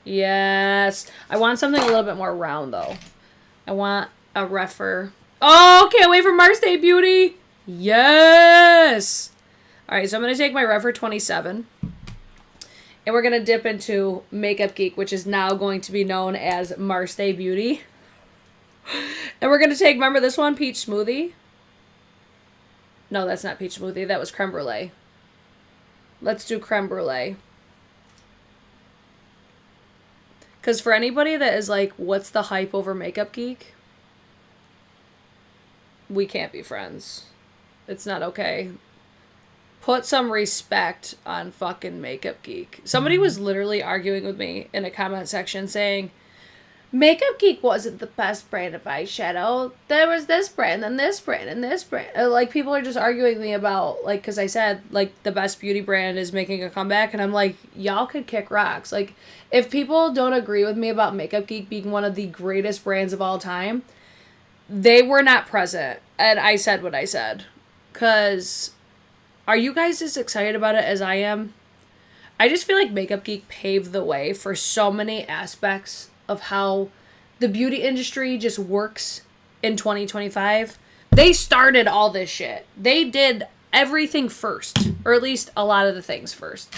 Yes. I want something a little bit more round, though. I want a rougher. Oh, can't wait for Marseille Beauty. Yes. All right, so I'm going to take my Refer 27. And we're going to dip into Makeup Geek, which is now going to be known as Marseille Beauty. And we're going to take, remember this one, Peach Smoothie? No, that's not Peach Smoothie. That was Creme Brulee. Let's do Creme Brulee. Because for anybody that is like, what's the hype over Makeup Geek? We can't be friends. It's not okay. Put some respect on fucking Makeup Geek. Somebody was literally arguing with me in a comment section saying, Makeup Geek wasn't the best brand of eyeshadow. There was this brand and this brand and this brand. Like, people are just arguing with me about, like, because I said, like, the best beauty brand is making a comeback. And I'm like, y'all could kick rocks. Like, if people don't agree with me about Makeup Geek being one of the greatest brands of all time, they were not present. And I said what I said. Because... are you guys as excited about it as I am? I just feel like Makeup Geek paved the way for so many aspects of how the beauty industry just works in 2025. They started all this shit. They did everything first, or at least a lot of the things first.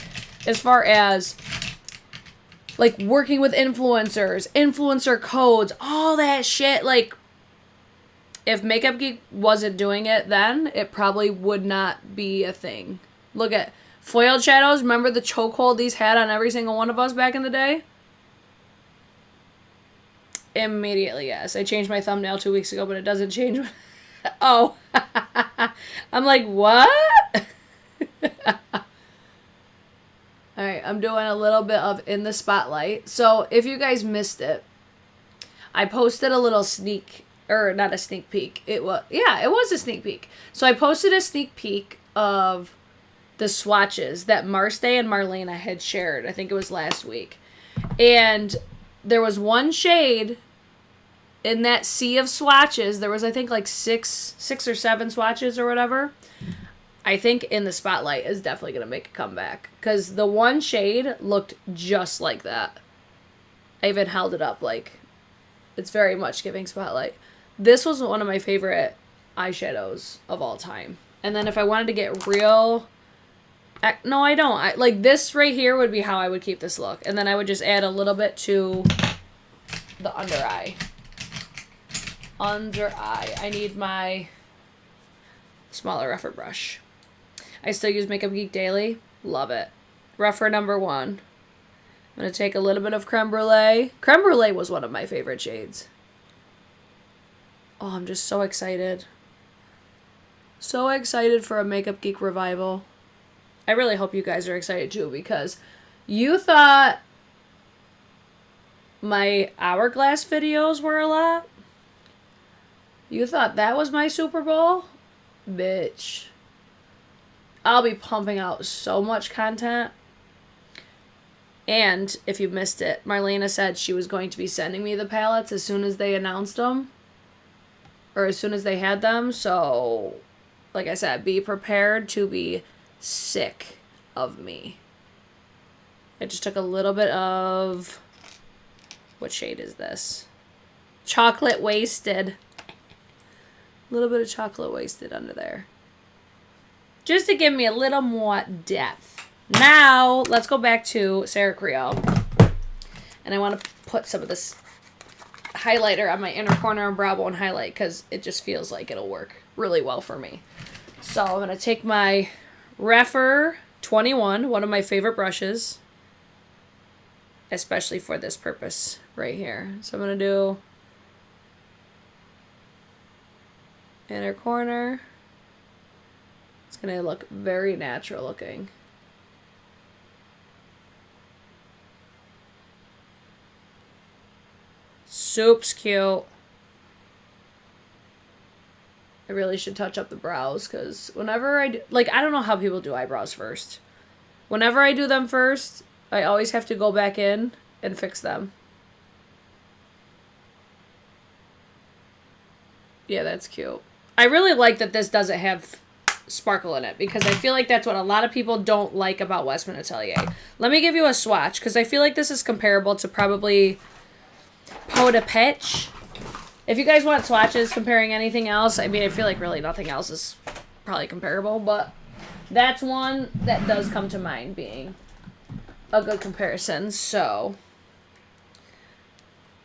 As far as like working with influencers, influencer codes, all that shit. Like, if Makeup Geek wasn't doing it then, it probably would not be a thing. Look at foiled shadows. Remember the chokehold these had on every single one of us back in the day? Immediately, yes. I changed my thumbnail 2 weeks ago, but it doesn't change. Oh. I'm like, what? Alright, I'm doing a little bit of In the Spotlight. So, if you guys missed it, I posted a little sneak, or not a sneak peek. It was a sneak peek. So I posted a sneak peek of the swatches that Marste and Marlena had shared. I think it was last week. And there was one shade in that sea of swatches. There was, I think, like six or seven swatches or whatever. I think In the Spotlight is definitely going to make a comeback. Because the one shade looked just like that. I even held it up like, it's very much giving Spotlight. This was one of my favorite eyeshadows of all time. And then if I wanted to get real... no, I don't. Like, this right here would be how I would keep this look. And then I would just add a little bit to the under eye. Under eye. I need my smaller rougher brush. I still use Makeup Geek daily. Love it. Rougher number 1. I'm going to take a little bit of Creme Brulee. Creme Brulee was one of my favorite shades. Oh, I'm just so excited. So excited for a Makeup Geek revival. I really hope you guys are excited too, because you thought my Hourglass videos were a lot? You thought that was my Super Bowl? Bitch. I'll be pumping out so much content. And, if you missed it, Marlena said she was going to be sending me the palettes as soon as they announced them. Or as soon as they had them. So, like I said, be prepared to be sick of me. I just took a little bit of... what shade is this? Chocolate Wasted. A little bit of Chocolate Wasted under there. Just to give me a little more depth. Now, let's go back to Sarah Creal. And I want to put some of this highlighter on my inner corner and brow bone highlight, because it just feels like it'll work really well for me. So I'm going to take my Rephr 21, one of my favorite brushes, especially for this purpose right here. So I'm going to do inner corner. It's going to look very natural looking. Soup's cute. I really should touch up the brows, because whenever I do, like, I don't know how people do eyebrows first. Whenever I do them first, I always have to go back in and fix them. Yeah, that's cute. I really like that this doesn't have sparkle in it, because I feel like that's what a lot of people don't like about Westman Atelier. Let me give you a swatch, because I feel like this is comparable to probably Peau de Peach. If you guys want swatches comparing anything else, I mean, I feel like really nothing else is probably comparable, but that's one that does come to mind being a good comparison. So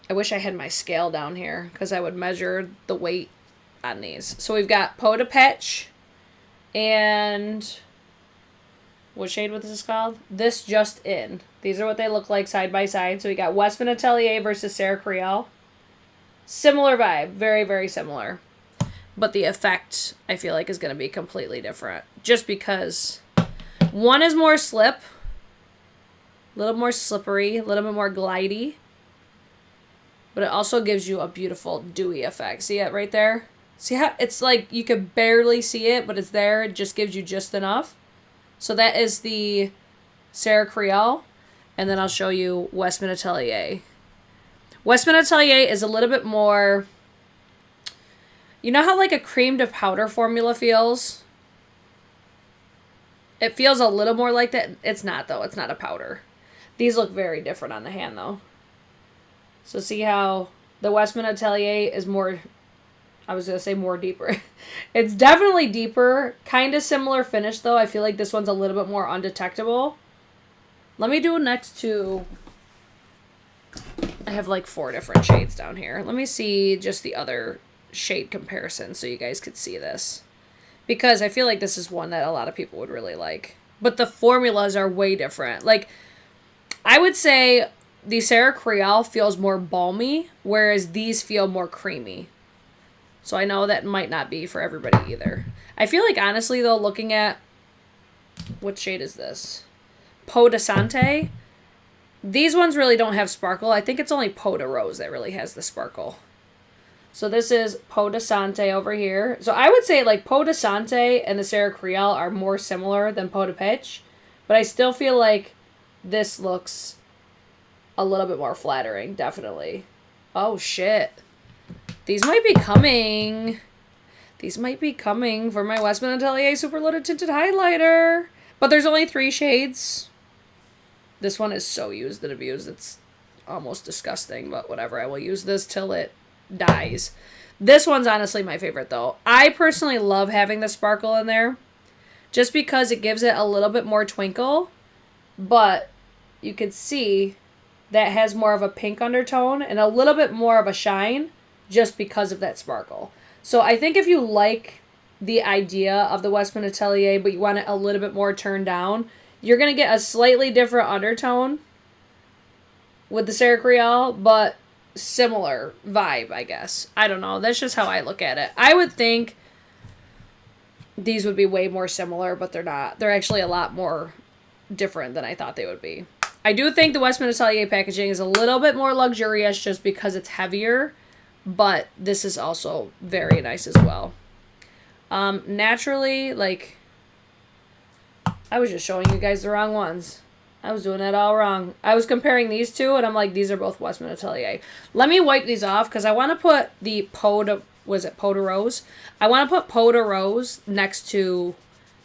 I wish I had my scale down here, because I would measure the weight on these. So we've got Peau de Peach and what shade was this called? This Just In. These are what they look like side by side. So we got Westman Atelier versus Sarah Creal. Similar vibe. Very, very similar. But the effect, I feel like, is going to be completely different. Just because One is more slip, a little more slippery, a little bit more glidey. But it also gives you a beautiful dewy effect. See it right there? See how it's like you could barely see it, but it's there. It just gives you just enough. So that is the Sarah Creal. And then I'll show you Westman Atelier. Westman Atelier is a little bit more... You know how like a cream to powder formula feels? It feels a little more like that. It's not though. It's not a powder. These look very different on the hand though. So see how the Westman Atelier is more, I was going to say more deeper. It's definitely deeper. Kind of similar finish though. I feel like this one's a little bit more undetectable. Let me do next to, I have like 4 different shades down here. Let me see just the other shade comparison so you guys could see this. Because I feel like this is one that a lot of people would really like. But the formulas are way different. Like, I would say the Sarah Creal feels more balmy, whereas these feel more creamy. So I know that might not be for everybody either. I feel like, honestly, though, looking at... What shade is this? Peau de Santé. These ones really don't have sparkle. I think it's only Peau de Rose that really has the sparkle. So this is Peau de Santé over here. So I would say, like, Peau de Santé and the Sarah Creal are more similar than Peau de Peche. But I still feel like this looks a little bit more flattering, definitely. Oh, shit. These might be coming. These might be coming for my Westman Atelier Super Loaded Tinted Highlighter. But there's only 3 shades. This one is so used and abused. It's almost disgusting, but whatever. I will use this till it dies. This one's honestly my favorite, though. I personally love having the sparkle in there. Just because it gives it a little bit more twinkle. But you can see that has more of a pink undertone and a little bit more of a shine just because of that sparkle. So I think if you like the idea of the Westman Atelier, but you want it a little bit more turned down, you're going to get a slightly different undertone with the Sarah Creal, but similar vibe, I guess. I don't know. That's just how I look at it. I would think these would be way more similar, but they're not. They're actually a lot more different than I thought they would be. I do think the Westman Atelier packaging is a little bit more luxurious just because it's heavier, but this is also very nice as well. Naturally, like, I was just showing you guys the wrong ones. I was doing that all wrong. I was comparing these two, and I'm like, these are both Westman Atelier. Let me wipe these off, because I want to put the Peau de Rose? I want to put Peau de Rose next to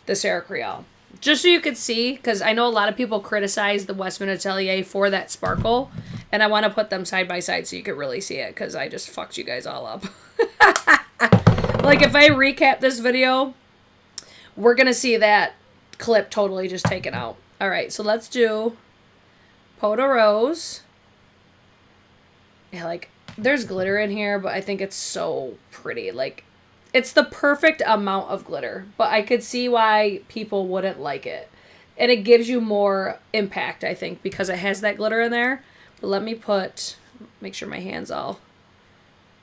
the Sarah Creal. Just so you could see, because I know a lot of people criticize the Westman Atelier for that sparkle, and I want to put them side by side so you could really see it, because I just fucked you guys all up. Like, if I recap this video, we're going to see that clip totally just taken out. Alright, so let's do Peau de Rose. Yeah, like, there's glitter in here, but I think it's so pretty. Like, it's the perfect amount of glitter, but I could see why people wouldn't like it. And it gives you more impact, I think, because it has that glitter in there. But let me make sure my hand's all...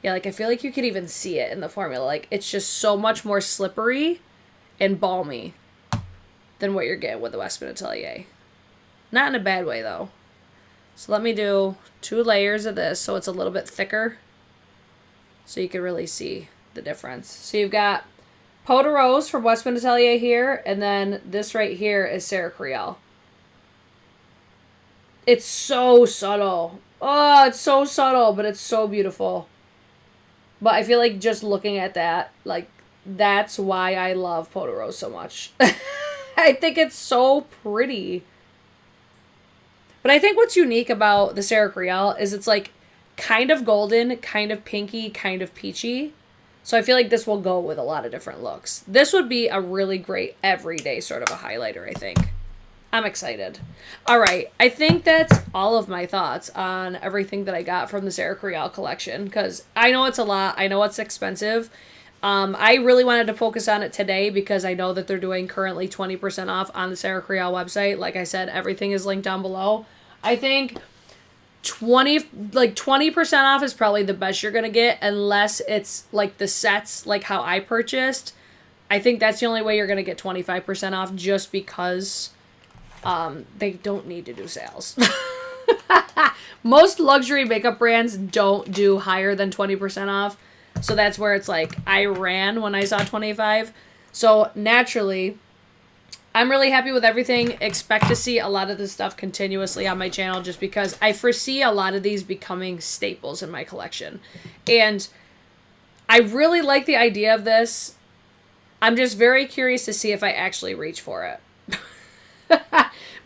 Yeah, like, I feel like you could even see it in the formula. Like, it's just so much more slippery and balmy than what you're getting with the Westman Atelier. Not in a bad way, though. So let me do 2 layers of this so it's a little bit thicker so you can really see the difference. So you've got Peau de Rose from Westman Atelier here, and then this right here is Sarah Creal. It's so subtle. Oh, it's so subtle, but it's so beautiful. But I feel like just looking at that, like, that's why I love Peau de Rose so much. I think it's so pretty. But I think what's unique about the Sarah Creal is it's, like, kind of golden, kind of pinky, kind of peachy. So I feel like this will go with a lot of different looks. This would be a really great everyday sort of a highlighter, I think. I'm excited. All right, I think that's all of my thoughts on everything that I got from the Sarah Creal collection, because I know it's a lot. I know it's expensive. I really wanted to focus on it today because I know that they're doing currently 20% off on the Sarah Creal website. Like I said, everything is linked down below. I think 20% off is probably the best you're going to get, unless it's like the sets like how I purchased. I think that's the only way you're going to get 25% off, just because They don't need to do sales. Most luxury makeup brands don't do higher than 20% off. So that's where it's like, I ran when I saw 25. So naturally, I'm really happy with everything. Expect to see a lot of this stuff continuously on my channel just because I foresee a lot of these becoming staples in my collection. And I really like the idea of this. I'm just very curious to see if I actually reach for it.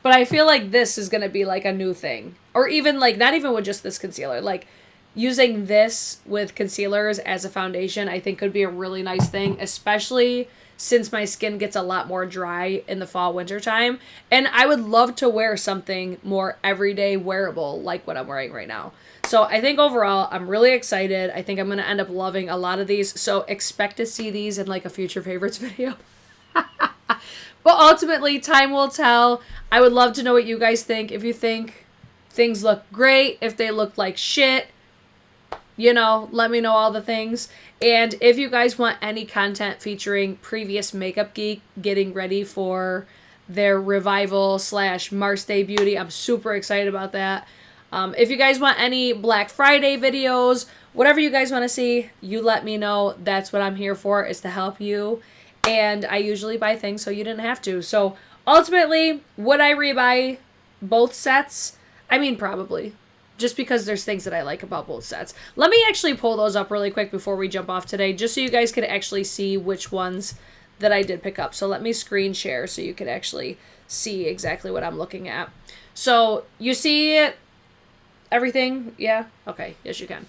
But I feel like this is going to be like a new thing. Or even like, not even with just this concealer. Like using this with concealers as a foundation, I think could be a really nice thing. Especially since my skin gets a lot more dry in the fall winter time. And I would love to wear something more everyday wearable like what I'm wearing right now. So I think overall, I'm really excited. I think I'm going to end up loving a lot of these. So expect to see these in like a future favorites video. But ultimately, time will tell. I would love to know what you guys think. If you think things look great, if they look like shit, you know, let me know all the things. And if you guys want any content featuring previous Makeup Geek getting ready for their revival / Mars Day Beauty, I'm super excited about that. If you guys want any Black Friday videos, whatever you guys want to see, you let me know. That's what I'm here for, is to help you. And I usually buy things so you didn't have to. So ultimately, would I rebuy both sets? I mean, probably. Just because there's things that I like about both sets. Let me actually pull those up really quick before we jump off today, just so you guys can actually see which ones that I did pick up. So let me screen share so you can actually see exactly what I'm looking at. So you see everything? Yeah? Okay. Yes, you can.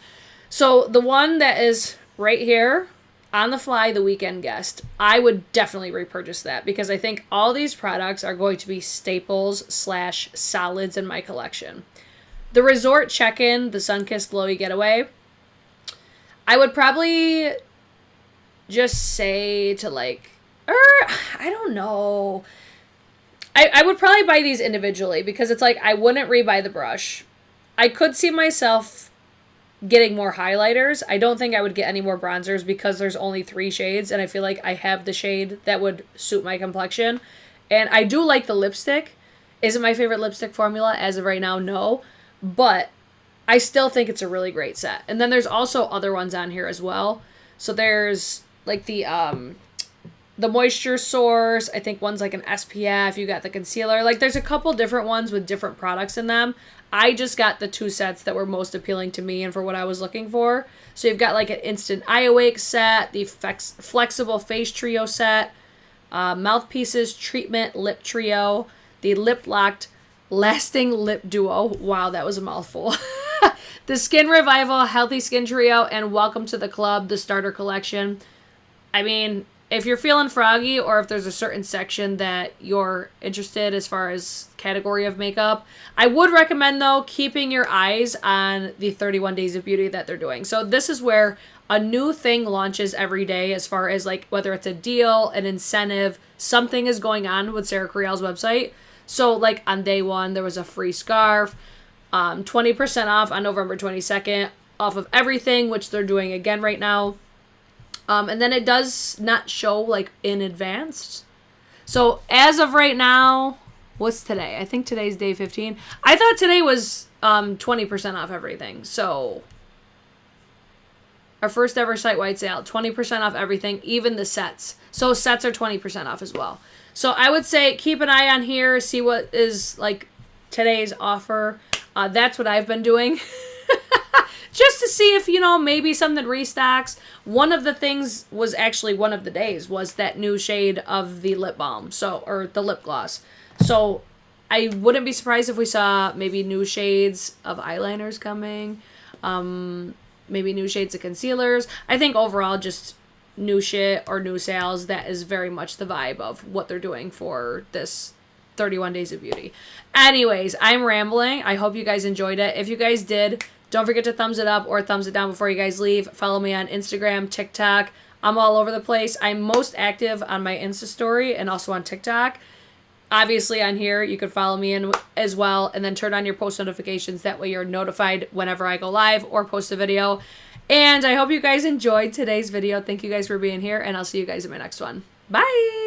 So the one that is right here, On the Fly, The Weekend Guest, I would definitely repurchase that because I think all these products are going to be staples / solids in my collection. The Resort Check-In, the Sunkissed Glowy Getaway, I would probably just say to like, I don't know. I would probably buy these individually because it's like I wouldn't rebuy the brush. I could see myself getting more highlighters. I don't think I would get any more bronzers because there's only 3 shades and I feel like I have the shade that would suit my complexion. And I do like the lipstick. Is it my favorite lipstick formula as of right now? No. But I still think it's a really great set. And then there's also other ones on here as well. So there's like the moisture source. I think one's like an SPF. You got the concealer. Like there's a couple different ones with different products in them. I just got the 2 sets that were most appealing to me and for what I was looking for. So you've got like an Instant Eye Awake set, the Flexible Face Trio set, Mouthpieces Treatment Lip Trio, the Lip Locked Lasting Lip Duo. Wow, that was a mouthful. The Skin Revival Healthy Skin Trio, and Welcome to the Club, the Starter Collection. I mean, if you're feeling froggy or if there's a certain section that you're interested as far as category of makeup, I would recommend, though, keeping your eyes on the 31 Days of Beauty that they're doing. So this is where a new thing launches every day as far as like whether it's a deal, an incentive, something is going on with Sarah Creal's website. So like on day 1, there was a free scarf, 20% off on November 22nd off of everything, which they're doing again right now. And then it does not show like in advance. So as of right now, what's today? I think today's day 15. I thought today was 20% off everything. So our first ever site-wide sale, 20% off everything, even the sets. So sets are 20% off as well. So I would say keep an eye on here, see what is like today's offer. That's what I've been doing. Just to see if, you know, maybe something restocks. One of the things was actually one of the days was that new shade of the lip balm. So, or the lip gloss. So I wouldn't be surprised if we saw maybe new shades of eyeliners coming. Maybe new shades of concealers. I think overall just new shit or new sales. That is very much the vibe of what they're doing for this 31 Days of Beauty. Anyways, I'm rambling. I hope you guys enjoyed it. If you guys did, don't forget to thumbs it up or thumbs it down before you guys leave. Follow me on Instagram, TikTok. I'm all over the place. I'm most active on my Insta story and also on TikTok. Obviously on here, you can follow me in as well and then turn on your post notifications. That way you're notified whenever I go live or post a video. And I hope you guys enjoyed today's video. Thank you guys for being here and I'll see you guys in my next one. Bye!